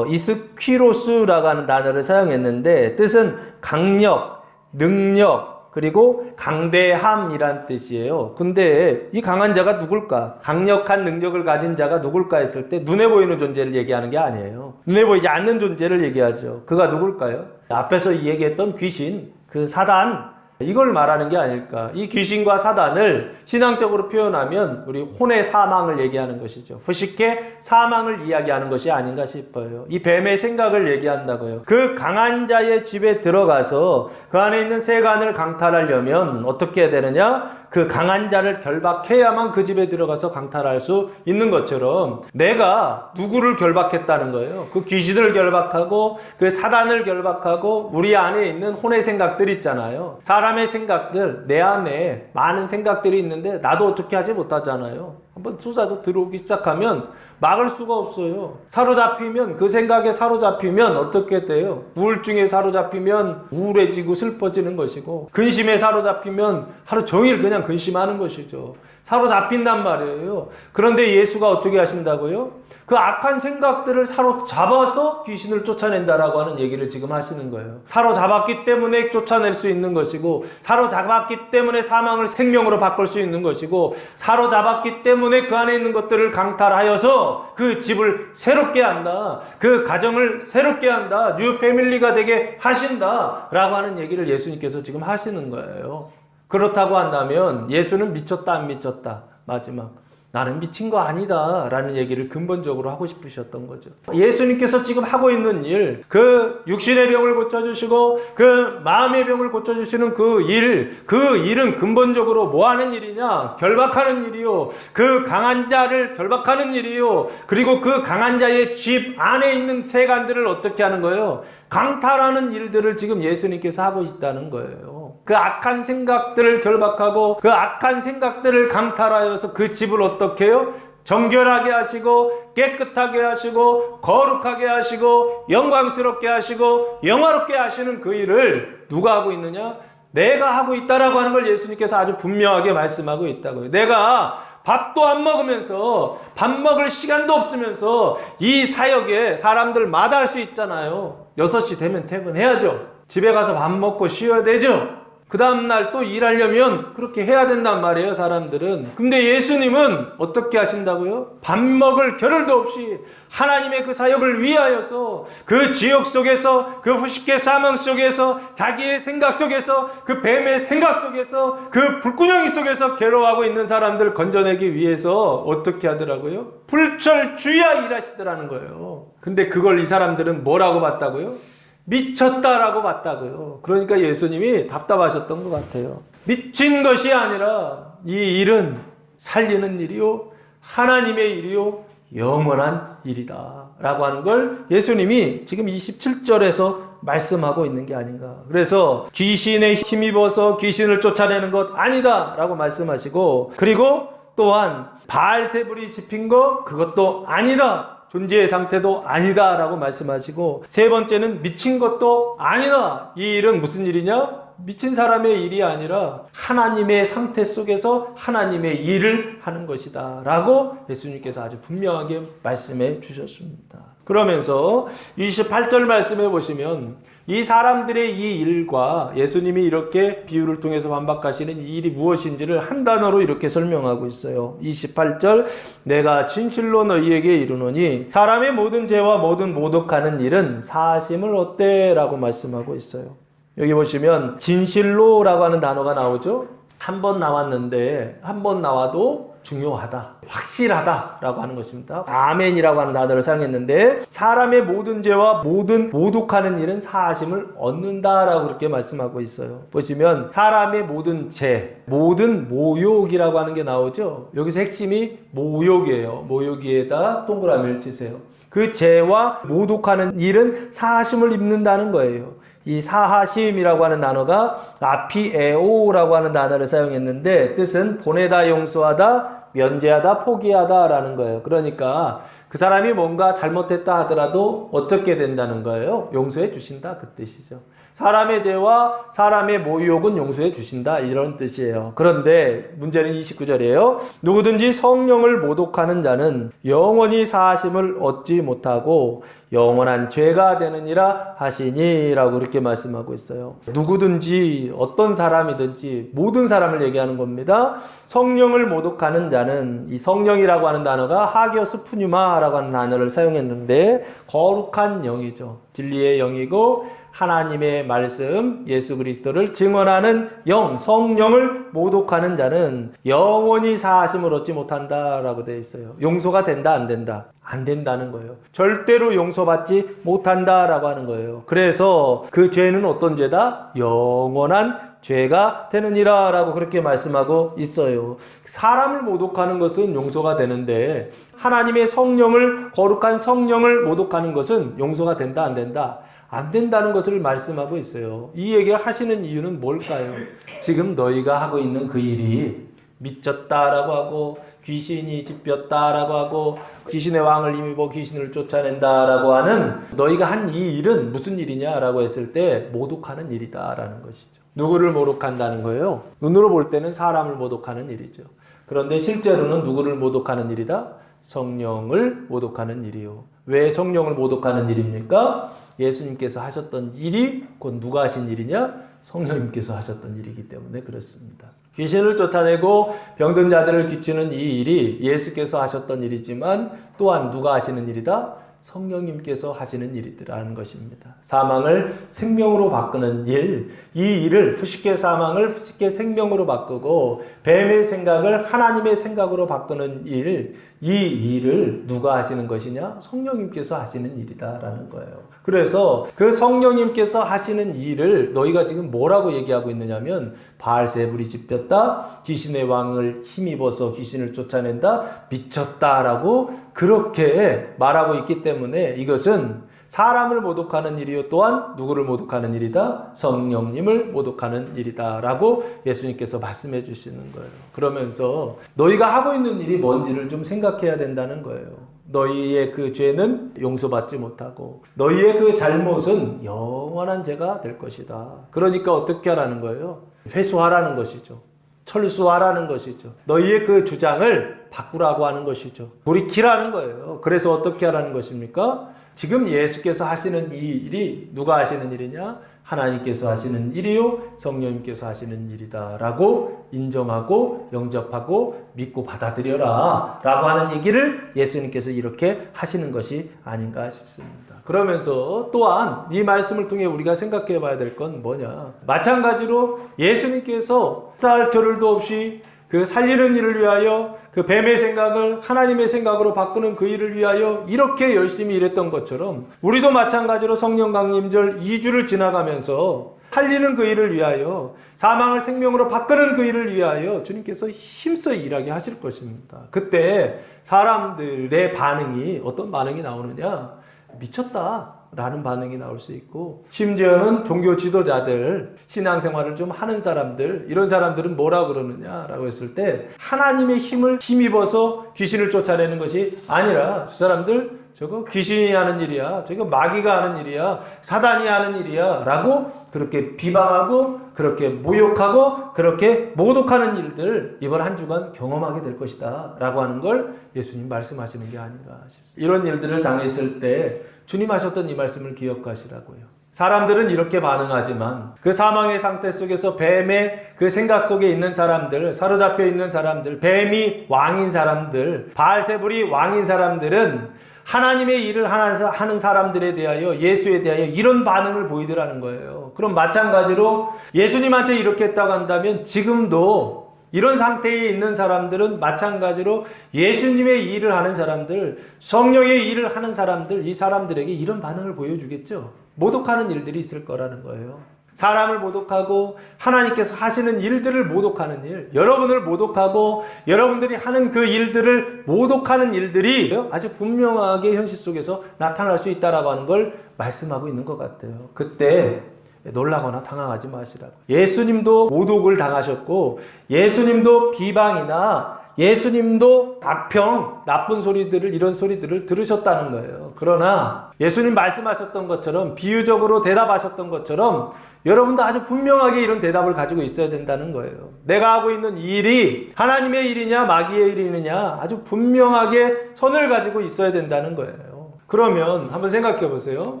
이스퀴로스라고 하는 단어를 사용했는데 뜻은 강력, 능력, 그리고 강대함이란 뜻이에요. 근데 이 강한 자가 누굴까? 강력한 능력을 가진 자가 누굴까 했을 때 눈에 보이는 존재를 얘기하는 게 아니에요. 눈에 보이지 않는 존재를 얘기하죠. 그가 누굴까요? 앞에서 얘기했던 귀신, 그 사단, 이걸 말하는 게 아닐까. 이 귀신과 사단을 신앙적으로 표현하면 우리 혼의 사망을 얘기하는 것이죠. 후식의 사망을 이야기하는 것이 아닌가 싶어요. 이 뱀의 생각을 얘기한다고요. 그 강한 자의 집에 들어가서 그 안에 있는 세간을 강탈하려면 어떻게 해야 되느냐? 그 강한 자를 결박해야만 그 집에 들어가서 강탈할 수 있는 것처럼 내가 누구를 결박했다는 거예요. 그 귀신을 결박하고 그 사단을 결박하고 우리 안에 있는 혼의 생각들 있잖아요. 사람의 생각들, 내 안에 많은 생각들이 있는데 나도 어떻게 하지 못하잖아요. 한번 투사도 들어오기 시작하면 막을 수가 없어요. 사로잡히면, 그 생각에 사로잡히면 어떻게 돼요? 우울증에 사로잡히면 우울해지고 슬퍼지는 것이고, 근심에 사로잡히면 하루 종일 그냥 근심하는 것이죠. 사로잡힌단 말이에요. 그런데 예수가 어떻게 하신다고요? 그 악한 생각들을 사로잡아서 귀신을 쫓아낸다라고 하는 얘기를 지금 하시는 거예요. 사로잡았기 때문에 쫓아낼 수 있는 것이고, 사로잡았기 때문에 사망을 생명으로 바꿀 수 있는 것이고, 사로잡았기 때문에 그 안에 있는 것들을 강탈하여서 그 집을 새롭게 한다, 그 가정을 새롭게 한다, 뉴 패밀리가 되게 하신다라고 하는 얘기를 예수님께서 지금 하시는 거예요. 그렇다고 한다면 예수는 미쳤다 안 미쳤다? 마지막 나는 미친 거 아니다 라는 얘기를 근본적으로 하고 싶으셨던 거죠. 예수님께서 지금 하고 있는 일, 그 육신의 병을 고쳐주시고 그 마음의 병을 고쳐주시는 그 일은 근본적으로 뭐 하는 일이냐? 결박하는 일이요. 그 강한 자를 결박하는 일이요. 그리고 그 강한 자의 집 안에 있는 세간들을 어떻게 하는 거예요? 강탈하는 일들을 지금 예수님께서 하고 있다는 거예요. 그 악한 생각들을 결박하고 그 악한 생각들을 강탈하여서 그 집을 어떻게 해요? 정결하게 하시고 깨끗하게 하시고 거룩하게 하시고 영광스럽게 하시고 영화롭게 하시는 그 일을 누가 하고 있느냐? 내가 하고 있다라고 하는 걸 예수님께서 아주 분명하게 말씀하고 있다고요. 내가 밥도 안 먹으면서 밥 먹을 시간도 없으면서 이 사역에 사람들 마다할 수 있잖아요. 6시 되면 퇴근해야죠. 집에 가서 밥 먹고 쉬어야 되죠. 그 다음날 또 일하려면 그렇게 해야 된단 말이에요, 사람들은. 근데 예수님은 어떻게 하신다고요? 밥 먹을 겨를도 없이 하나님의 그 사역을 위하여서 그 지옥 속에서, 그 후식의 사망 속에서, 자기의 생각 속에서, 그 뱀의 생각 속에서, 그 불구덩이 속에서 괴로워하고 있는 사람들 건져내기 위해서 어떻게 하더라고요? 불철주야 일하시더라는 거예요. 근데 그걸 이 사람들은 뭐라고 봤다고요? 미쳤다라고 봤다고요. 그러니까 예수님이 답답하셨던 것 같아요. 미친 것이 아니라 이 일은 살리는 일이요, 하나님의 일이요, 영원한 일이다 라고 하는 걸 예수님이 지금 27절에서 말씀하고 있는 게 아닌가. 그래서 귀신에 힘입어서 귀신을 쫓아내는 것 아니다 라고 말씀하시고, 그리고 또한 바알세불이 집힌 거 그것도 아니다, 존재의 상태도 아니다 라고 말씀하시고, 세 번째는 미친 것도 아니다. 이 일은 무슨 일이냐? 미친 사람의 일이 아니라 하나님의 상태 속에서 하나님의 일을 하는 것이다 라고 예수님께서 아주 분명하게 말씀해 주셨습니다. 그러면서 28절 말씀해 보시면 이 사람들의 이 일과 예수님이 이렇게 비유를 통해서 반박하시는 이 일이 무엇인지를 한 단어로 이렇게 설명하고 있어요. 28절, 내가 진실로 너희에게 이르노니 사람의 모든 죄와 모든 모독하는 일은 사하심을 얻되 라고 말씀하고 있어요. 여기 보시면 진실로라고 하는 단어가 나오죠. 한 번 나왔는데 한 번 나와도 중요하다, 확실하다라고 하는 것입니다. 아멘이라고 하는 단어를 사용했는데 사람의 모든 죄와 모든 모독하는 일은 사하심을 얻는다라고 그렇게 말씀하고 있어요. 보시면 사람의 모든 죄, 모든 모욕이라고 하는 게 나오죠. 여기서 핵심이 모욕이에요. 모욕에다 동그라미를 치세요. 그 죄와 모독하는 일은 사하심을 입는다는 거예요. 이 사하심이라고 하는 단어가 아피에오라고 하는 단어를 사용했는데 뜻은 보내다, 용서하다, 면제하다, 포기하다 라는 거예요. 그러니까 그 사람이 뭔가 잘못했다 하더라도 어떻게 된다는 거예요? 용서해 주신다, 그 뜻이죠. 사람의 죄와 사람의 모욕은 용서해 주신다, 이런 뜻이에요. 그런데 문제는 29절이에요. 누구든지 성령을 모독하는 자는 영원히 사하심을 얻지 못하고 영원한 죄가 되느니라 하시니라고 그렇게 말씀하고 있어요. 누구든지 어떤 사람이든지 모든 사람을 얘기하는 겁니다. 성령을 모독하는 자는, 이 성령이라고 하는 단어가 하기오스 푸뉴마라고 하는 단어를 사용했는데 거룩한 영이죠. 진리의 영이고 하나님의 말씀, 예수 그리스도를 증언하는 영, 성령을 모독하는 자는 영원히 사하심을 얻지 못한다라고 되어 있어요. 용서가 된다, 안 된다? 안 된다는 거예요. 절대로 용서받지 못한다라고 하는 거예요. 그래서 그 죄는 어떤 죄다? 영원한 죄가 되느니라 라고 그렇게 말씀하고 있어요. 사람을 모독하는 것은 용서가 되는데 하나님의 성령을, 거룩한 성령을 모독하는 것은 용서가 된다, 안 된다? 안 된다는 것을 말씀하고 있어요. 이 얘기를 하시는 이유는 뭘까요? 지금 너희가 하고 있는 그 일이 미쳤다라고 하고 귀신이 짚혔다라고 하고 귀신의 왕을 힘입어 귀신을 쫓아낸다라고 하는 너희가 한 이 일은 무슨 일이냐라고 했을 때 모독하는 일이다라는 것이죠. 누구를 모독한다는 거예요? 눈으로 볼 때는 사람을 모독하는 일이죠. 그런데 실제로는 누구를 모독하는 일이다? 성령을 모독하는 일이요. 왜 성령을 모독하는 일입니까? 예수님께서 하셨던 일이 곧 누가 하신 일이냐? 성령님께서 하셨던 일이기 때문에 그렇습니다. 귀신을 쫓아내고 병든 자들을 고치는 이 일이 예수께서 하셨던 일이지만 또한 누가 하시는 일이다? 성령님께서 하시는 일이라는 것입니다. 사망을 생명으로 바꾸는 일, 이 일을 푸시케 사망을 푸시케 생명으로 바꾸고 뱀의 생각을 하나님의 생각으로 바꾸는 일, 이 일을 누가 하시는 것이냐? 성령님께서 하시는 일이다라는 거예요. 그래서 그 성령님께서 하시는 일을 너희가 지금 뭐라고 얘기하고 있느냐면 바알세불이 짚혔다, 귀신의 왕을 힘입어서 귀신을 쫓아낸다, 미쳤다라고 그렇게 말하고 있기 때문에 이것은 사람을 모독하는 일이요 또한 누구를 모독하는 일이다? 성령님을 모독하는 일이다 라고 예수님께서 말씀해 주시는 거예요. 그러면서 너희가 하고 있는 일이 뭔지를 좀 생각해야 된다는 거예요. 너희의 그 죄는 용서받지 못하고 너희의 그 잘못은 영원한 죄가 될 것이다. 그러니까 어떻게 하라는 거예요? 회수하라는 것이죠. 철수하라는 것이죠. 너희의 그 주장을 바꾸라고 하는 것이죠. 돌이키라는 거예요. 그래서 어떻게 하라는 것입니까? 지금 예수께서 하시는 이 일이 누가 하시는 일이냐? 하나님께서 하시는 일이요 성령님께서 하시는 일이다 라고 인정하고 영접하고 믿고 받아들여라 라고 하는 얘기를 예수님께서 이렇게 하시는 것이 아닌가 싶습니다. 그러면서 또한 이 말씀을 통해 우리가 생각해 봐야 될 건 뭐냐? 마찬가지로 예수님께서 쌀 겨를도 없이 그 살리는 일을 위하여 그 뱀의 생각을 하나님의 생각으로 바꾸는 그 일을 위하여 이렇게 열심히 일했던 것처럼 우리도 마찬가지로 성령 강림절 2주를 지나가면서 살리는 그 일을 위하여 사망을 생명으로 바꾸는 그 일을 위하여 주님께서 힘써 일하게 하실 것입니다. 그때 사람들의 반응이 어떤 반응이 나오느냐? 미쳤다 라는 반응이 나올 수 있고 심지어는 종교 지도자들, 신앙생활을 좀 하는 사람들, 이런 사람들은 뭐라 그러느냐라고 했을 때 하나님의 힘을 힘입어서 귀신을 쫓아내는 것이 아니라 저 사람들 저거 귀신이 하는 일이야, 저거 마귀가 하는 일이야, 사단이 하는 일이야 라고 그렇게 비방하고 그렇게 모욕하고 그렇게 모독하는 일들 이번 한 주간 경험하게 될 것이다 라고 하는 걸 예수님 말씀하시는 게 아닌가 싶습니다. 이런 일들을 당했을 때 주님 하셨던 이 말씀을 기억하시라고요. 사람들은 이렇게 반응하지만 그 사망의 상태 속에서 뱀의 그 생각 속에 있는 사람들, 사로잡혀 있는 사람들, 뱀이 왕인 사람들, 바알세불이 왕인 사람들은 하나님의 일을 하는 사람들에 대하여, 예수에 대하여 이런 반응을 보이더라는 거예요. 그럼 마찬가지로 예수님한테 이렇게 했다고 한다면 지금도 이런 상태에 있는 사람들은 마찬가지로 예수님의 일을 하는 사람들, 성령의 일을 하는 사람들, 이 사람들에게 이런 반응을 보여주겠죠. 모독하는 일들이 있을 거라는 거예요. 사람을 모독하고 하나님께서 하시는 일들을 모독하는 일, 여러분을 모독하고 여러분들이 하는 그 일들을 모독하는 일들이 아주 분명하게 현실 속에서 나타날 수 있다라고 하는 걸 말씀하고 있는 것 같아요. 그때 놀라거나 당황하지 마시라고. 예수님도 모독을 당하셨고 예수님도 비방이나 예수님도 악평, 나쁜 소리들을, 이런 소리들을 들으셨다는 거예요. 그러나 예수님 말씀하셨던 것처럼, 비유적으로 대답하셨던 것처럼 여러분도 아주 분명하게 이런 대답을 가지고 있어야 된다는 거예요. 내가 하고 있는 이 일이 하나님의 일이냐 마귀의 일이느냐 아주 분명하게 선을 가지고 있어야 된다는 거예요. 그러면 한번 생각해 보세요.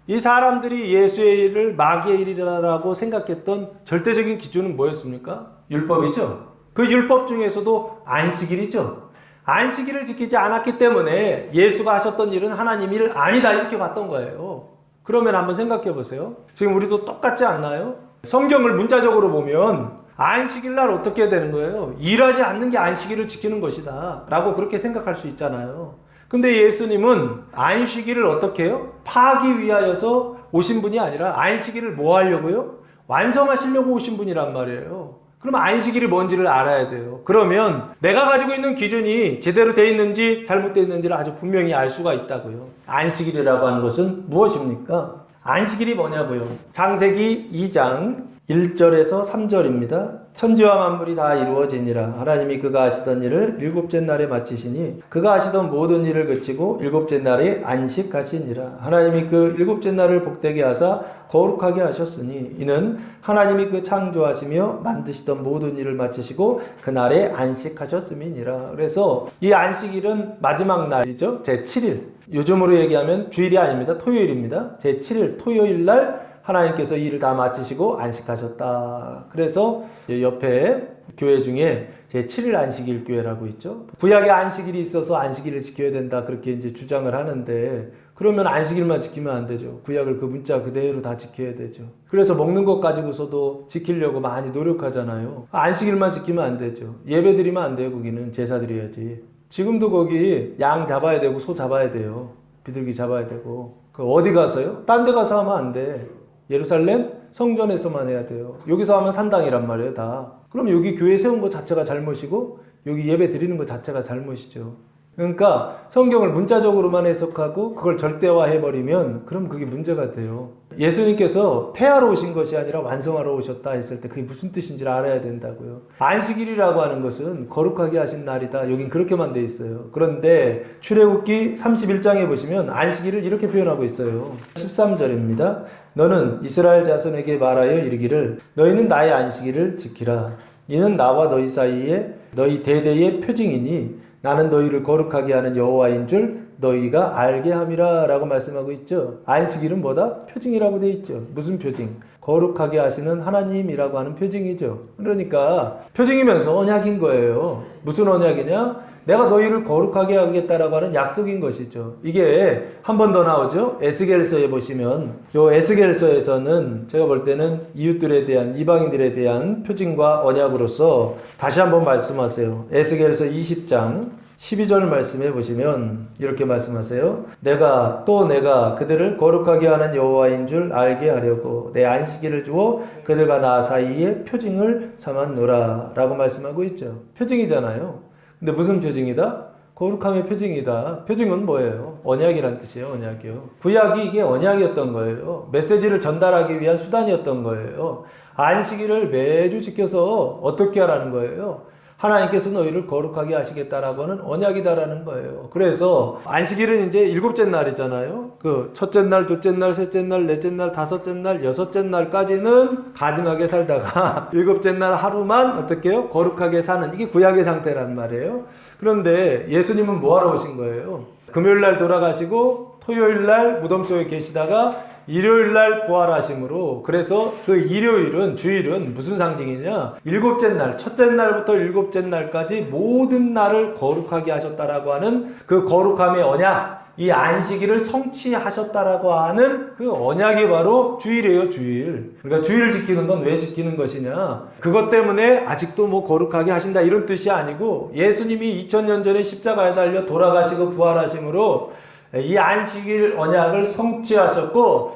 이 사람들이 예수의 일을 마귀의 일이라고 생각했던 절대적인 기준은 뭐였습니까? 율법이죠. 그 율법 중에서도 안식일이죠. 안식일을 지키지 않았기 때문에 예수가 하셨던 일은 하나님 일 아니다 이렇게 봤던 거예요. 그러면 한번 생각해 보세요. 지금 우리도 똑같지 않나요? 성경을 문자적으로 보면 안식일 날 어떻게 되는 거예요? 일하지 않는 게 안식일을 지키는 것이다 라고 그렇게 생각할 수 있잖아요. 근데 예수님은 안식일을 어떻게 해요? 파하기 위하여서 오신 분이 아니라 안식일을 뭐 하려고요? 완성하시려고 오신 분이란 말이에요. 그럼 안식일이 뭔지를 알아야 돼요. 그러면 내가 가지고 있는 기준이 제대로 되어 있는지 잘못되어 있는지를 아주 분명히 알 수가 있다고요. 안식일이라고 하는 것은 무엇입니까? 안식일이 뭐냐고요. 창세기 2장 1절에서 3절입니다. 천지와 만물이 다 이루어지니라. 하나님이 그가 하시던 일을 일곱째 날에 마치시니 그가 하시던 모든 일을 그치고 일곱째 날에 안식하시니라. 하나님이 그 일곱째 날을 복되게 하사 거룩하게 하셨으니 이는 하나님이 그 창조하시며 만드시던 모든 일을 마치시고 그날에 안식하셨음이니라. 그래서 이 안식일은 마지막 날이죠. 제7일. 요즘으로 얘기하면 주일이 아닙니다. 토요일입니다. 제7일 토요일 날 하나님께서 이 일을 다 마치시고 안식하셨다. 그래서 옆에 교회 중에 제7일 안식일 교회라고 있죠. 구약에 안식일이 있어서 안식일을 지켜야 된다. 그렇게 이제 주장을 하는데 그러면 안식일만 지키면 안 되죠. 구약을 그 문자 그대로 다 지켜야 되죠. 그래서 먹는 것 가지고서도 지키려고 많이 노력하잖아요. 안식일만 지키면 안 되죠. 예배 드리면 안 돼요. 거기는 제사 드려야지. 지금도 거기 양 잡아야 되고 소 잡아야 돼요. 비둘기 잡아야 되고. 그 어디 가서요? 딴 데 가서 하면 안 돼. 예루살렘 성전에서만 해야 돼요. 여기서 하면 산당이란 말이에요, 다. 그럼 여기 교회 세운 것 자체가 잘못이고 여기 예배 드리는 것 자체가 잘못이죠. 그러니까 성경을 문자적으로만 해석하고 그걸 절대화해버리면 그럼 그게 문제가 돼요. 예수님께서 폐하러 오신 것이 아니라 완성하러 오셨다 했을 때 그게 무슨 뜻인지를 알아야 된다고요. 안식일이라고 하는 것은 거룩하게 하신 날이다. 여긴 그렇게만 돼 있어요. 그런데 출애굽기 31장에 보시면 안식일을 이렇게 표현하고 있어요. 13절입니다. 너는 이스라엘 자손에게 말하여 이르기를 너희는 나의 안식일을 지키라. 이는 나와 너희 사이에 너희 대대의 표징이니 나는 너희를 거룩하게 하는 여호와인 줄 너희가 알게 함이라 라고 말씀하고 있죠. 안식일은 뭐다? 표징이라고 되어 있죠. 무슨 표징? 거룩하게 하시는 하나님이라고 하는 표징이죠. 그러니까 표징이면서 언약인 거예요. 무슨 언약이냐? 내가 너희를 거룩하게 하겠다라고 하는 약속인 것이죠. 이게 한 번 더 나오죠. 에스겔서에 보시면 요 에스겔서에서는 제가 볼 때는 이웃들에 대한 이방인들에 대한 표징과 언약으로서 다시 한번 말씀하세요. 에스겔서 20장 12절 말씀해 보시면 이렇게 말씀하세요. 내가 그들을 거룩하게 하는 여호와인 줄 알게 하려고 내 안식일을 주어 그들과 나 사이에 표징을 삼았노라 라고 말씀하고 있죠. 표징이잖아요. 근데 무슨 표징이다? 거룩함의 표징이다. 표징은 뭐예요? 언약이란 뜻이에요. 언약이요. 구약이 이게 언약이었던 거예요. 메시지를 전달하기 위한 수단이었던 거예요. 안식일을 매주 지켜서 어떻게 하라는 거예요? 하나님께서 너희를 거룩하게 하시겠다라고 하는 언약이다라는 거예요. 그래서 안식일은 이제 일곱째 날이잖아요. 그 첫째 날, 둘째 날, 셋째 날, 넷째 날, 다섯째 날, 여섯째 날까지는 가증하게 살다가 일곱째 날 하루만 어떻게 해요? 거룩하게 사는 이게 구약의 상태란 말이에요. 그런데 예수님은 뭐하러 오신 거예요? 금요일 날 돌아가시고 토요일 날 무덤 속에 계시다가 일요일 날 부활하심으로 그래서 그 일요일은 주일은 무슨 상징이냐? 일곱째 날, 첫째 날부터 일곱째 날까지 모든 날을 거룩하게 하셨다라고 하는 그 거룩함의 언약, 이 안식일을 성취하셨다라고 하는 그 언약이 바로 주일이에요, 주일. 그러니까 주일을 지키는 건 왜 지키는 것이냐? 그것 때문에 아직도 뭐 거룩하게 하신다 이런 뜻이 아니고 예수님이 2000년 전에 십자가에 달려 돌아가시고 부활하심으로 이 안식일 언약을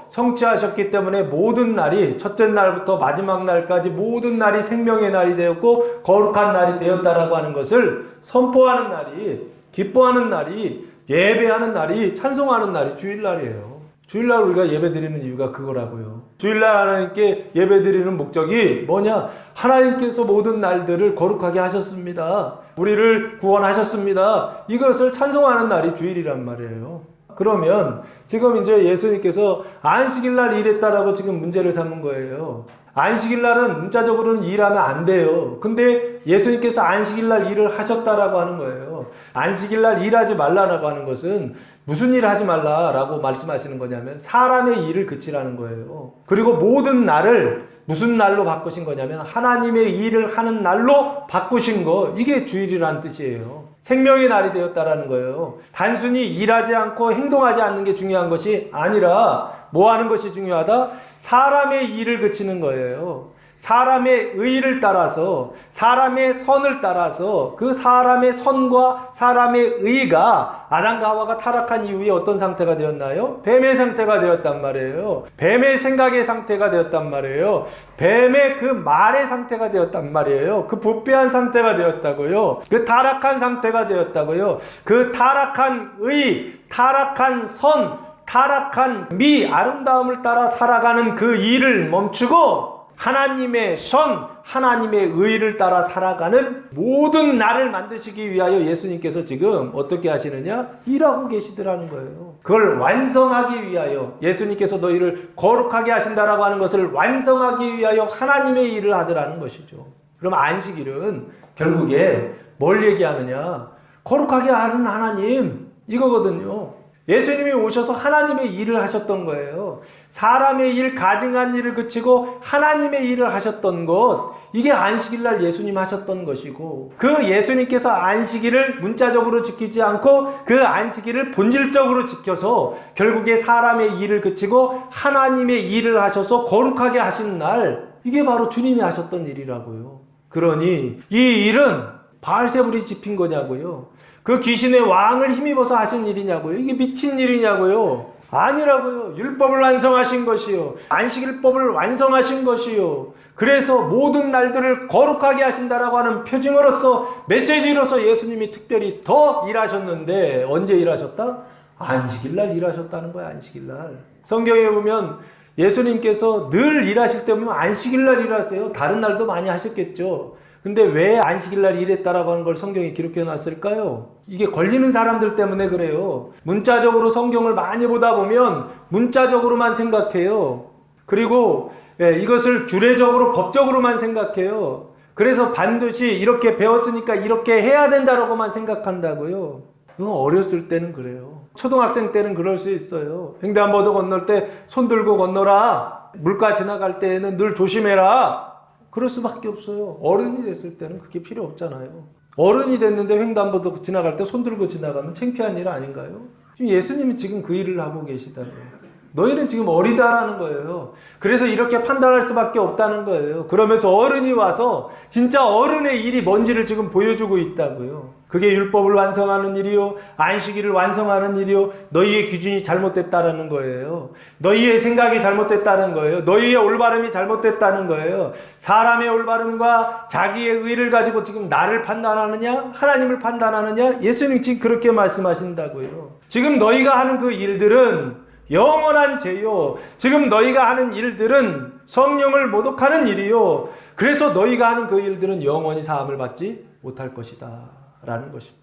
성취하셨기 때문에 모든 날이 첫째 날부터 마지막 날까지 모든 날이 생명의 날이 되었고 거룩한 날이 되었다라고 하는 것을 선포하는 날이, 기뻐하는 날이, 예배하는 날이, 찬송하는 날이 주일날이에요. 주일날 우리가 예배 드리는 이유가 그거라고요. 주일날 하나님께 예배드리는 목적이 뭐냐? 하나님께서 모든 날들을 거룩하게 하셨습니다. 우리를 구원하셨습니다. 이것을 찬송하는 날이 주일이란 말이에요. 그러면 지금 이제 예수님께서 안식일날 일했다라고 지금 문제를 삼은 거예요. 안식일날은 문자적으로는 일하면 안 돼요. 근데 예수님께서 안식일날 일을 하셨다라고 하는 거예요. 안식일날 일하지 말라라고 하는 것은 무슨 일 하지 말라라고 말씀하시는 거냐면 사람의 일을 그치라는 거예요. 그리고 모든 날을 무슨 날로 바꾸신 거냐면 하나님의 일을 하는 날로 바꾸신 거, 이게 주일이라는 뜻이에요. 생명의 날이 되었다라는 거예요. 단순히 일하지 않고 행동하지 않는 게 중요한 것이 아니라 뭐 하는 것이 중요하다? 사람의 일을 그치는 거예요. 사람의 의를 따라서, 사람의 선을 따라서 그 사람의 선과 사람의 의가 아담과 하와가 타락한 이후에 어떤 상태가 되었나요? 뱀의 상태가 되었단 말이에요. 뱀의 생각의 상태가 되었단 말이에요. 뱀의 그 말의 상태가 되었단 말이에요. 그 부패한 상태가 되었다고요. 그 타락한 상태가 되었다고요. 그 타락한 의, 타락한 선, 타락한 미, 아름다움을 따라 살아가는 그 일을 멈추고 하나님의 선, 하나님의 의를 따라 살아가는 모든 나를 만드시기 위하여 예수님께서 지금 어떻게 하시느냐? 일하고 계시더라는 거예요. 그걸 완성하기 위하여 예수님께서 너희를 거룩하게 하신다라고 하는 것을 완성하기 위하여 하나님의 일을 하더라는 것이죠. 그럼 안식일은 결국에 뭘 얘기하느냐? 거룩하게 하는 하나님, 이거거든요. 예수님이 오셔서 하나님의 일을 하셨던 거예요. 사람의 일, 가증한 일을 그치고 하나님의 일을 하셨던 것, 이게 안식일날 예수님 하셨던 것이고, 그 예수님께서 안식일을 문자적으로 지키지 않고 그 안식일을 본질적으로 지켜서 결국에 사람의 일을 그치고 하나님의 일을 하셔서 거룩하게 하신 날, 이게 바로 주님이 하셨던 일이라고요. 그러니 이 일은 바알세불이 지핀 거냐고요. 그 귀신의 왕을 힘입어서 하신 일이냐고요. 이게 미친 일이냐고요. 아니라고요. 율법을 완성하신 것이요. 안식일법을 완성하신 것이요. 그래서 모든 날들을 거룩하게 하신다라고 하는 표징으로서, 메시지로서 예수님이 특별히 더 일하셨는데, 언제 일하셨다? 안식일날 일하셨다는 거야. 안식일날. 성경에 보면 예수님께서 늘 일하실 때 보면 안식일날 일하세요. 다른 날도 많이 하셨겠죠. 근데 왜 안식일날 일했다라고 하는 걸 성경에 기록해 놨을까요? 이게 걸리는 사람들 때문에 그래요. 문자적으로 성경을 많이 보다 보면 문자적으로만 생각해요. 그리고 이것을 규례적으로 법적으로만 생각해요. 그래서 반드시 이렇게 배웠으니까 이렇게 해야 된다라고만 생각한다고요. 이건 어렸을 때는 그래요. 초등학생 때는 그럴 수 있어요. 횡단보도 건널 때 손 들고 건너라. 물가 지나갈 때는 늘 조심해라. 그럴 수밖에 없어요. 어른이 됐을 때는 그게 필요 없잖아요. 어른이 됐는데 횡단보도 지나갈 때 손 들고 지나가면 창피한 일 아닌가요? 지금 예수님이 지금 그 일을 하고 계시다는 거예요. 너희는 지금 어리다라는 거예요. 그래서 이렇게 판단할 수밖에 없다는 거예요. 그러면서 어른이 와서 진짜 어른의 일이 뭔지를 지금 보여주고 있다고요. 그게 율법을 완성하는 일이요, 안식일을 완성하는 일이요, 너희의 기준이 잘못됐다라는 거예요. 너희의 생각이 잘못됐다는 거예요. 너희의 올바름이 잘못됐다는 거예요. 사람의 올바름과 자기의 의를 가지고 지금 나를 판단하느냐, 하나님을 판단하느냐, 예수님 지금 그렇게 말씀하신다고요. 지금 너희가 하는 그 일들은 영원한 죄요. 지금 너희가 하는 일들은 성령을 모독하는 일이요. 그래서 너희가 하는 그 일들은 영원히 사함을 받지 못할 것이다 라는 것입니다.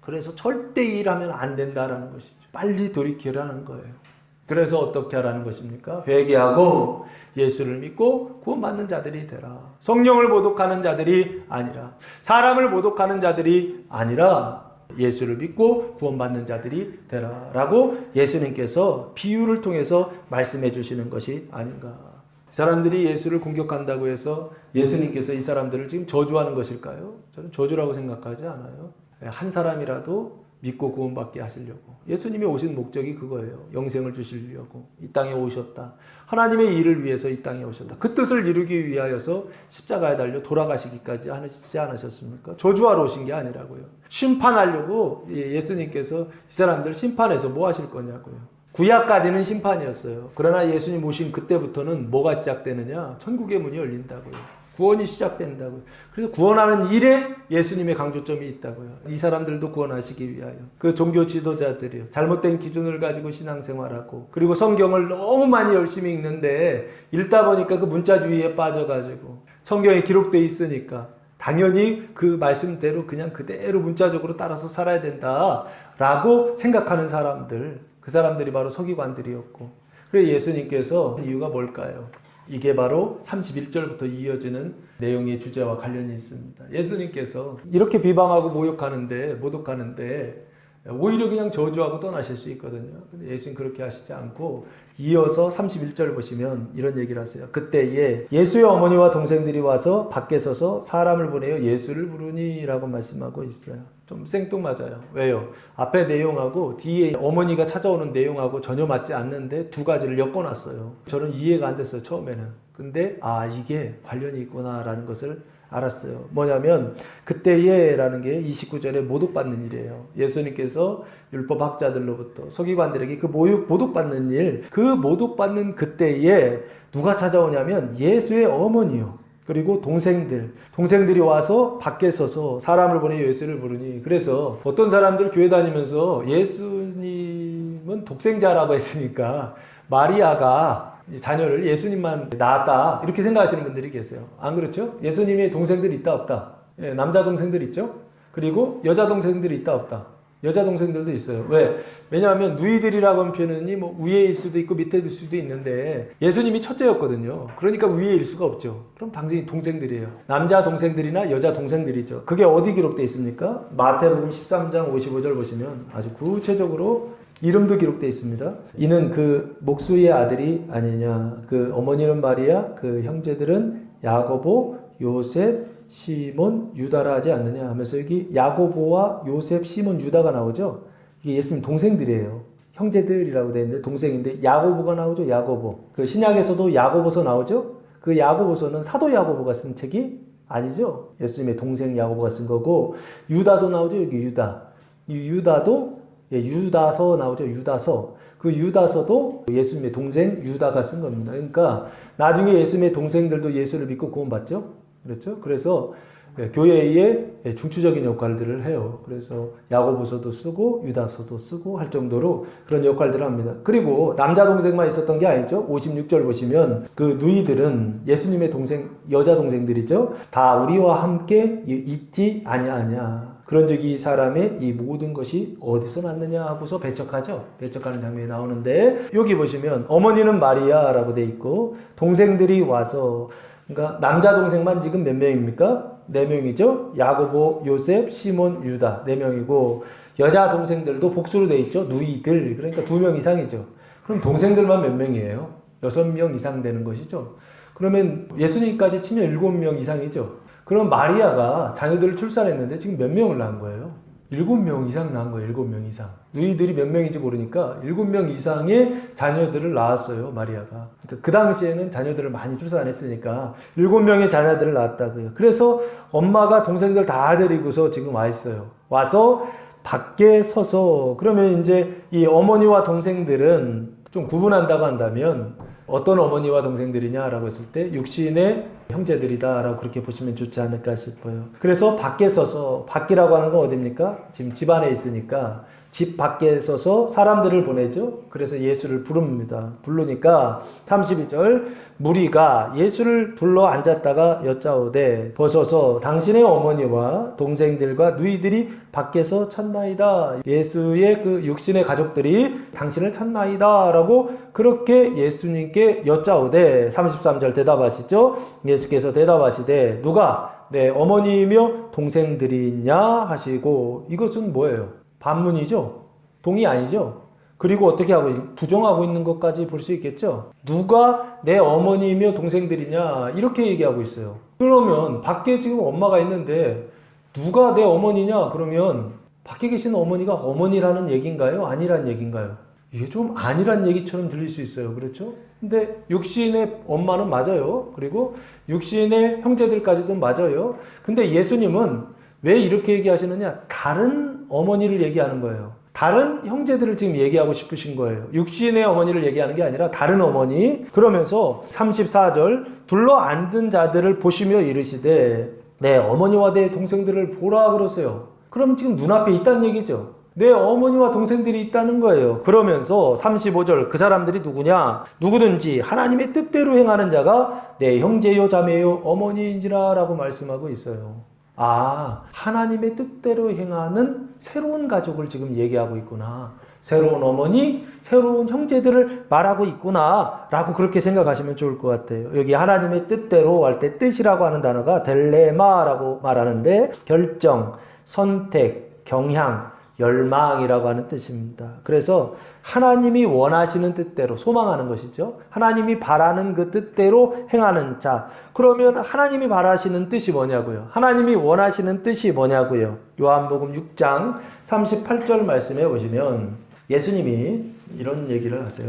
그래서 절대 일하면 안 된다라는 것이죠. 빨리 돌이키라는 거예요. 그래서 어떻게 하라는 것입니까? 회개하고 예수를 믿고 구원받는 자들이 되라. 성령을 모독하는 자들이 아니라, 사람을 모독하는 자들이 아니라 예수를 믿고 구원받는 자들이 되라 라고 예수님께서 비유를 통해서 말씀해 주시는 것이 아닌가. 사람들이 예수를 공격한다고 해서 예수님께서 이 사람들을 지금 저주하는 것일까요? 저는 저주라고 생각하지 않아요. 한 사람이라도 믿고 구원받게 하시려고. 예수님이 오신 목적이 그거예요. 영생을 주시려고 이 땅에 오셨다. 하나님의 일을 위해서 이 땅에 오셨다. 그 뜻을 이루기 위하여서 십자가에 달려 돌아가시기까지 하시지 않으셨습니까? 저주하러 오신 게 아니라고요. 심판하려고 예수님께서 이 사람들 심판해서 뭐 하실 거냐고요. 구약까지는 심판이었어요. 그러나 예수님 오신 그때부터는 뭐가 시작되느냐? 천국의 문이 열린다고요. 구원이 시작된다고요. 그래서 구원하는 일에 예수님의 강조점이 있다고요. 이 사람들도 구원하시기 위하여. 그 종교 지도자들이요. 잘못된 기준을 가지고 신앙생활하고 그리고 성경을 너무 많이 열심히 읽는데 읽다 보니까 그 문자주의에 빠져가지고 성경에 기록되어 있으니까 당연히 그 말씀대로 그냥 그대로 문자적으로 따라서 살아야 된다라고 생각하는 사람들, 그 사람들이 바로 서기관들이었고, 그래서 예수님께서 이유가 뭘까요? 이게 바로 31절부터 이어지는 내용의 주제와 관련이 있습니다. 예수님께서 이렇게 비방하고 모독하는데 오히려 그냥 저주하고 떠나실 수 있거든요. 근데 예수님 그렇게 하시지 않고 이어서 31절 보시면 이런 얘기를 하세요. 그때에 예수의 어머니와 동생들이 와서 밖에 서서 사람을 보내어 예수를 부르니 라고 말씀하고 있어요. 좀 생뚱맞아요. 왜요? 앞에 내용하고 뒤에 어머니가 찾아오는 내용하고 전혀 맞지 않는데 두 가지를 엮어놨어요. 저는 이해가 안 됐어요, 처음에는. 근데 이게 관련이 있구나라는 것을 알았어요. 뭐냐면 그때에 라는 게 29절에 모독받는 일이에요. 예수님께서 율법학자들로부터 서기관들에게 그 모독받는 일, 그 모독받는 그때에 누가 찾아오냐면 예수의 어머니요. 그리고 동생들이 와서 밖에 서서 사람을 보내 예수를 부르니, 그래서 어떤 사람들 교회 다니면서 예수님은 독생자라고 했으니까 마리아가 자녀를 예수님만 낳았다 이렇게 생각하시는 분들이 계세요. 안 그렇죠? 예수님의 동생들이 있다 없다? 예, 남자 동생들 있죠? 그리고 여자 동생들이 있다 없다? 여자 동생들도 있어요. 왜? 왜냐하면 누이들이라고 하는 표현이 뭐 위에일 수도 있고 밑에일 수도 있는데 예수님이 첫째였거든요. 그러니까 위에일 수가 없죠. 그럼 당연히 동생들이에요. 남자 동생들이나 여자 동생들이죠. 그게 어디 기록되어 있습니까? 마태복음 13장 55절 보시면 아주 구체적으로 이름도 기록되어 있습니다. 이는 그 목수의 아들이 아니냐. 그 어머니는 마리아, 그 형제들은 야고보, 요셉, 시몬, 유다라 하지 않느냐 하면서 여기 야고보와 요셉, 시몬, 유다가 나오죠. 이게 예수님 동생들이에요. 형제들이라고 되어 있는데 동생인데 야고보가 나오죠. 야고보. 그 신약에서도 야고보서 나오죠. 그 야고보서는 사도 야고보가 쓴 책이 아니죠. 예수님의 동생 야고보가 쓴 거고, 유다도 나오죠. 여기 유다. 이 유다도 유다서 나오죠. 유다서. 그 유다서도 예수님의 동생 유다가 쓴 겁니다. 그러니까 나중에 예수님의 동생들도 예수를 믿고 구원받죠. 그렇죠? 그래서 교회의 중추적인 역할들을 해요. 그래서 야고보서도 쓰고 유다서도 쓰고 할 정도로 그런 역할들을 합니다. 그리고 남자 동생만 있었던 게 아니죠. 56절 보시면 그 누이들은 예수님의 동생, 여자 동생들이죠. 다 우리와 함께 있지 아니하냐. 그런즉 이 사람의 이 모든 것이 어디서 났느냐 하고서 배척하죠. 배척하는 장면이 나오는데 여기 보시면 어머니는 마리아라고 돼 있고 동생들이 와서, 그러니까 남자 동생만 지금 몇 명입니까? 4명이죠. 야고보, 요셉, 시몬, 유다 4명이고 여자 동생들도 복수로 돼 있죠. 누이들. 그러니까 2명 이상이죠. 그럼 동생들만 몇 명이에요? 6명 이상 되는 것이죠. 그러면 예수님까지 치면 7명 이상이죠. 그럼 마리아가 자녀들을 출산했는데 지금 몇 명을 낳은 거예요? 7명 이상 낳은 거예요. 7명 이상. 누이들이 몇 명인지 모르니까 7명 이상의 자녀들을 낳았어요. 마리아가. 그러니까 그 당시에는 자녀들을 많이 출산했으니까 7명의 자녀들을 낳았다고요. 그래서 엄마가 동생들 다 데리고서 지금 와 있어요. 와서 밖에 서서, 그러면 이제 이 어머니와 동생들은 좀 구분한다고 한다면 어떤 어머니와 동생들이냐라고 했을 때 육신의 형제들이다라고 그렇게 보시면 좋지 않을까 싶어요. 그래서 밖에 서서, 밖이라고 하는 건 어디입니까? 지금 집 안에 있으니까 집 밖에 서서 사람들을 보내죠. 그래서 예수를 부릅니다. 부르니까 32절 무리가 예수를 불러 앉았다가 여짜오되 벗어서 당신의 어머니와 동생들과 누이들이 밖에서 찾나이다. 예수의 그 육신의 가족들이 당신을 찾나이다 라고 그렇게 예수님께 여짜오되 33절 대답하시죠. 예수께서 대답하시되 누가 내 어머니이며 동생들이냐 하시고, 이것은 뭐예요? 반문이죠. 동의 아니죠. 그리고 어떻게 하고 부정하고 있는 것까지 볼 수 있겠죠. 누가 내 어머니이며 동생들이냐 이렇게 얘기하고 있어요. 그러면 밖에 지금 엄마가 있는데 누가 내 어머니냐 그러면 밖에 계신 어머니가 어머니라는 얘기인가요? 아니란 얘기인가요? 이게 좀 아니란 얘기처럼 들릴 수 있어요. 그렇죠? 근데 육신의 엄마는 맞아요. 그리고 육신의 형제들까지도 맞아요. 근데 예수님은 왜 이렇게 얘기하시느냐? 다른 어머니를 얘기하는 거예요. 다른 형제들을 지금 얘기하고 싶으신 거예요. 육신의 어머니를 얘기하는 게 아니라 다른 어머니. 그러면서 34절 둘러 앉은 자들을 보시며 이르시되 내 어머니와 내 동생들을 보라 그러세요. 그럼 지금 눈앞에 있다는 얘기죠. 내 어머니와 동생들이 있다는 거예요. 그러면서 35절 그 사람들이 누구냐? 누구든지 하나님의 뜻대로 행하는 자가 내 형제요 자매요 어머니인지라 라고 말씀하고 있어요. 아, 하나님의 뜻대로 행하는 새로운 가족을 지금 얘기하고 있구나. 새로운 어머니, 새로운 형제들을 말하고 있구나 라고 그렇게 생각하시면 좋을 것 같아요. 여기 하나님의 뜻대로 할 때 뜻이라고 하는 단어가 델레마라고 말하는데 결정, 선택, 경향, 열망이라고 하는 뜻입니다. 그래서 하나님이 원하시는 뜻대로 소망하는 것이죠. 하나님이 바라는 그 뜻대로 행하는 자. 그러면 하나님이 바라시는 뜻이 뭐냐고요? 하나님이 원하시는 뜻이 뭐냐고요? 요한복음 6장 38절 말씀에 보시면 예수님이 이런 얘기를 하세요.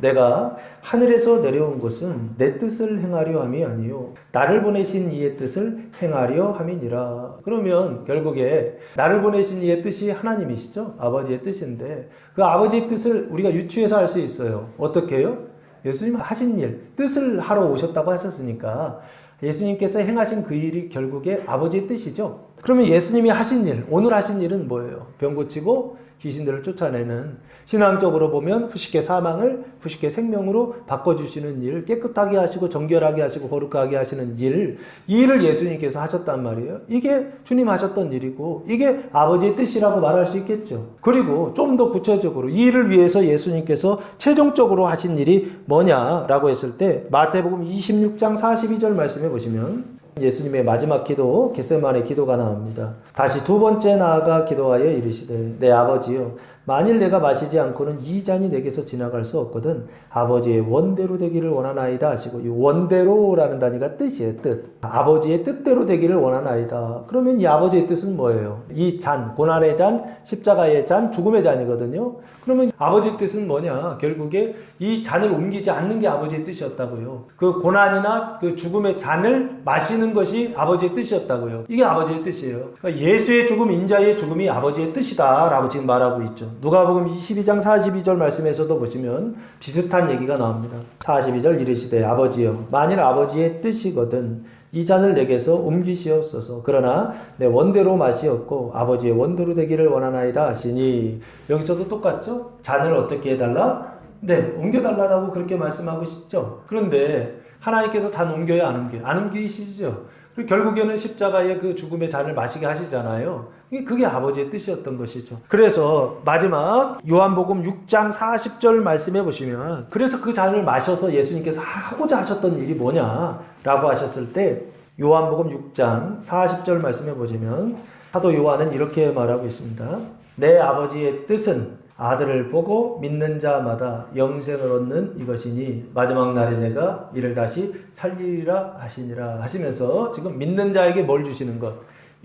내가 하늘에서 내려온 것은 내 뜻을 행하려 함이 아니요 나를 보내신 이의 뜻을 행하려 함이니라. 그러면 결국에 나를 보내신 이의 뜻이 하나님이시죠. 아버지의 뜻인데 그 아버지의 뜻을 우리가 유추해서 알 수 있어요. 어떻게 해요? 예수님 하신 일, 뜻을 하러 오셨다고 하셨으니까 예수님께서 행하신 그 일이 결국에 아버지의 뜻이죠. 그러면 예수님이 하신 일, 오늘 하신 일은 뭐예요? 병 고치고 귀신들을 쫓아내는, 신앙적으로 보면 푸시케 사망을 푸시케 생명으로 바꿔주시는 일, 깨끗하게 하시고 정결하게 하시고 거룩하게 하시는 일, 이 일을 예수님께서 하셨단 말이에요. 이게 주님 하셨던 일이고 이게 아버지의 뜻이라고 말할 수 있겠죠. 그리고 좀 더 구체적으로 이 일을 위해서 예수님께서 최종적으로 하신 일이 뭐냐라고 했을 때 마태복음 26장 42절 말씀해 보시면 예수님의 마지막 기도, 겟세마네 기도가 나옵니다. 다시 두 번째 나아가 기도하여 이르시되 내 아버지여 만일 내가 마시지 않고는 이 잔이 내게서 지나갈 수 없거든 아버지의 원대로 되기를 원하나이다 하시고, 이 원대로라는 단위가 뜻이에요. 뜻. 아버지의 뜻대로 되기를 원하나이다. 그러면 이 아버지의 뜻은 뭐예요? 이 잔, 고난의 잔, 십자가의 잔, 죽음의 잔이거든요. 그러면 아버지의 뜻은 뭐냐? 결국에 이 잔을 옮기지 않는 게 아버지의 뜻이었다고요. 그 고난이나 그 죽음의 잔을 마시는 것이 아버지의 뜻이었다고요. 이게 아버지의 뜻이에요. 그러니까 예수의 죽음, 인자의 죽음이 아버지의 뜻이다 라고 지금 말하고 있죠. 누가복음 22장 42절 말씀에서도 보시면 비슷한 얘기가 나옵니다. 42절 이르시되 아버지여 만일 아버지의 뜻이거든 이 잔을 내게서 옮기시옵소서. 그러나 내 원대로 마시옵고 아버지의 원대로 되기를 원하나이다 하시니, 여기서도 똑같죠? 잔을 어떻게 해달라? 네, 옮겨달라고 그렇게 말씀하고 싶죠. 그런데 하나님께서 잔 옮겨야 안 옮기시죠. 그리고 결국에는 십자가의 그 죽음의 잔을 마시게 하시잖아요. 그게 아버지의 뜻이었던 것이죠. 그래서 마지막 요한복음 6장 40절 말씀해 보시면, 그래서 그 잔을 마셔서 예수님께서 하고자 하셨던 일이 뭐냐라고 하셨을 때 요한복음 6장 40절 말씀해 보시면 사도 요한은 이렇게 말하고 있습니다. 내 아버지의 뜻은 아들을 보고 믿는 자마다 영생을 얻는 이것이니 마지막 날에 내가 이를 다시 살리리라 하시니라 하시면서 지금 믿는 자에게 뭘 주시는 것?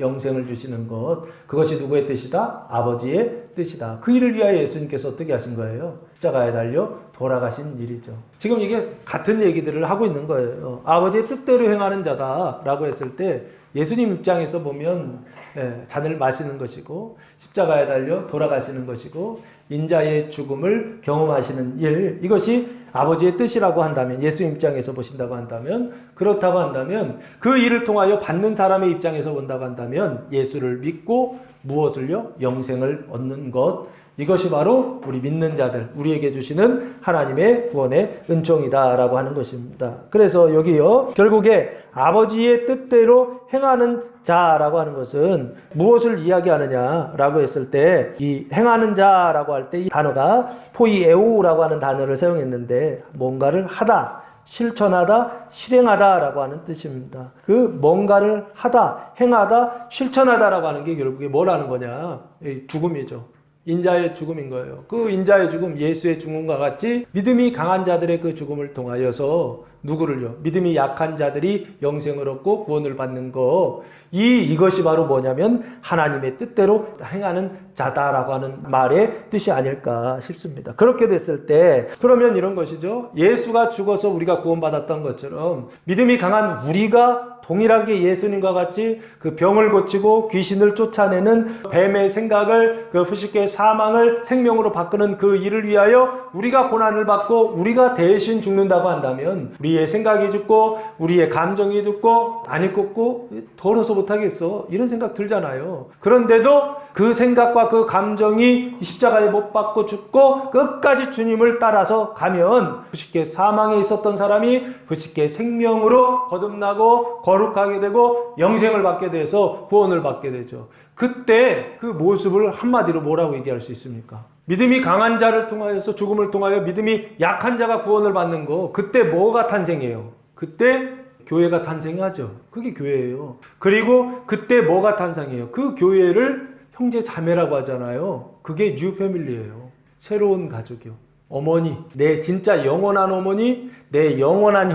영생을 주시는 것. 그것이 누구의 뜻이다? 아버지의 뜻이다. 그 일을 위하여 예수님께서 어떻게 하신 거예요? 십자가에 달려 돌아가신 일이죠. 지금 이게 같은 얘기들을 하고 있는 거예요. 아버지의 뜻대로 행하는 자다라고 했을 때 예수님 입장에서 보면 잔을 마시는 것이고 십자가에 달려 돌아가시는 것이고 인자의 죽음을 경험하시는 일, 이것이 아버지의 뜻이라고 한다면, 예수님 입장에서 보신다고 한다면, 그렇다고 한다면 그 일을 통하여 받는 사람의 입장에서 본다고 한다면 예수를 믿고 무엇을요? 영생을 얻는 것. 이것이 바로 우리 믿는 자들, 우리에게 주시는 하나님의 구원의 은총이다라고 하는 것입니다. 그래서 여기요, 결국에 아버지의 뜻대로 행하는 자라고 하는 것은 무엇을 이야기하느냐라고 했을 때, 이 행하는 자라고 할 때 이 단어가 포이에오라고 하는 단어를 사용했는데 뭔가를 하다, 실천하다, 실행하다라고 하는 뜻입니다. 그 뭔가를 하다, 행하다, 실천하다라고 하는 게 결국에 뭐라는 거냐? 죽음이죠. 인자의 죽음인 거예요. 그 인자의 죽음, 예수의 죽음과 같이 믿음이 강한 자들의 그 죽음을 통하여서 누구를요? 믿음이 약한 자들이 영생을 얻고 구원을 받는 거. 이것이 바로 뭐냐면 하나님의 뜻대로 행하는 자다라고 하는 말의 뜻이 아닐까 싶습니다. 그렇게 됐을 때 그러면 이런 것이죠. 예수가 죽어서 우리가 구원받았던 것처럼 믿음이 강한 우리가 동일하게 예수님과 같이 그 병을 고치고 귀신을 쫓아내는 뱀의 생각을, 그 후식의 사망을 생명으로 바꾸는 그 일을 위하여 우리가 고난을 받고 우리가 대신 죽는다고 한다면 우리의 생각이 죽고 우리의 감정이 죽고 안이 꽂고 더러워서 못하겠어 이런 생각 들잖아요. 그런데도 그 생각과 그 감정이 십자가에 못 박고 죽고 끝까지 주님을 따라서 가면 후식의 사망에 있었던 사람이 후식의 생명으로 거듭나고 거룩하게 되고 영생을 받게 돼서 구원을 받게 되죠. 그때 그 모습을 한마디로 뭐라고 얘기할 수 있습니까? 믿음이 강한 자를 통하여서 죽음을 통하여 믿음이 약한 자가 구원을 받는 거, 그때 뭐가 탄생해요? 그때 교회가 탄생하죠. 그게 교회예요. 그리고 그때 뭐가 탄생해요? 그 교회를 형제 자매라고 하잖아요. 그게 뉴 패밀리예요. 새로운 가족이요. 어머니, 내 진짜 영원한 어머니, 내 영원한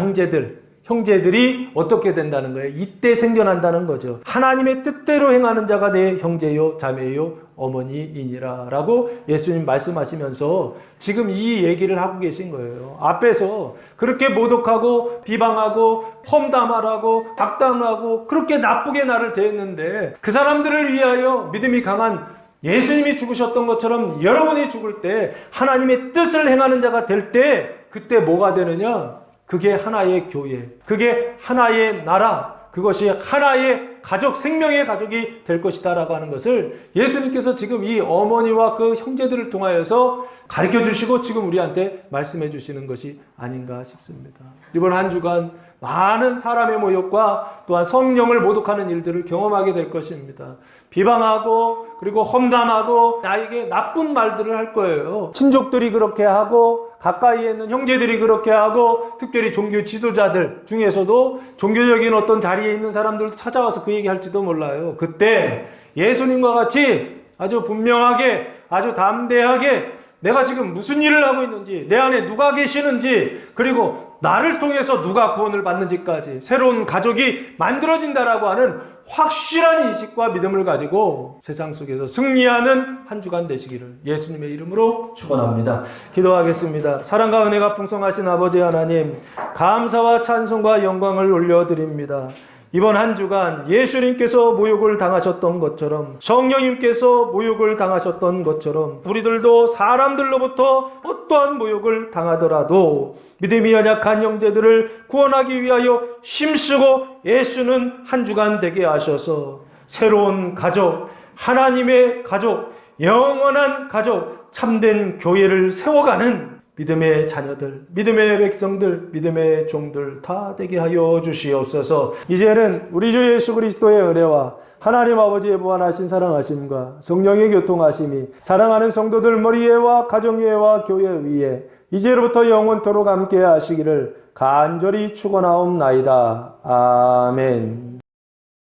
형제들이 어떻게 된다는 거예요? 이때 생겨난다는 거죠. 하나님의 뜻대로 행하는 자가 내 형제요, 자매요, 어머니이니라 라고 예수님 말씀하시면서 지금 이 얘기를 하고 계신 거예요. 앞에서 그렇게 모독하고 비방하고 험담하라고 악담하고 그렇게 나쁘게 나를 대했는데 그 사람들을 위하여 믿음이 강한 예수님이 죽으셨던 것처럼 여러분이 죽을 때 하나님의 뜻을 행하는 자가 될 때 그때 뭐가 되느냐? 그게 하나의 교회, 그게 하나의 나라, 그것이 하나의 가족, 생명의 가족이 될 것이다 라고 하는 것을 예수님께서 지금 이 어머니와 그 형제들을 통하여서 가르쳐 주시고 지금 우리한테 말씀해 주시는 것이 아닌가 싶습니다. 이번 한 주간 많은 사람의 모욕과 또한 성령을 모독하는 일들을 경험하게 될 것입니다. 비방하고 그리고 험담하고 나에게 나쁜 말들을 할 거예요. 친족들이 그렇게 하고 가까이에 있는 형제들이 그렇게 하고 특별히 종교 지도자들 중에서도 종교적인 어떤 자리에 있는 사람들도 찾아와서 그 얘기 할지도 몰라요. 그때 예수님과 같이 아주 분명하게 아주 담대하게 내가 지금 무슨 일을 하고 있는지, 내 안에 누가 계시는지, 그리고 나를 통해서 누가 구원을 받는지까지 새로운 가족이 만들어진다라고 하는 확실한 인식과 믿음을 가지고 세상 속에서 승리하는 한 주간 되시기를 예수님의 이름으로 축원합니다. 기도하겠습니다. 사랑과 은혜가 풍성하신 아버지 하나님, 감사와 찬송과 영광을 올려드립니다. 이번 한 주간 예수님께서 모욕을 당하셨던 것처럼 성령님께서 모욕을 당하셨던 것처럼 우리들도 사람들로부터 어떠한 모욕을 당하더라도 믿음이 연약한 형제들을 구원하기 위하여 힘쓰고 애쓰는 한 주간 되게 하셔서 새로운 가족, 하나님의 가족, 영원한 가족, 참된 교회를 세워가는 믿음의 자녀들, 믿음의 백성들, 믿음의 종들 다 되게 하여 주시옵소서. 이제는 우리 주 예수 그리스도의 은혜와 하나님 아버지의 무한하신 사랑하심과 성령의 교통하심이 사랑하는 성도들 머리에와 가정위에와 교회 위에 이제로부터 영원토록 함께 하시기를 간절히 축원하옵나이다. 아멘.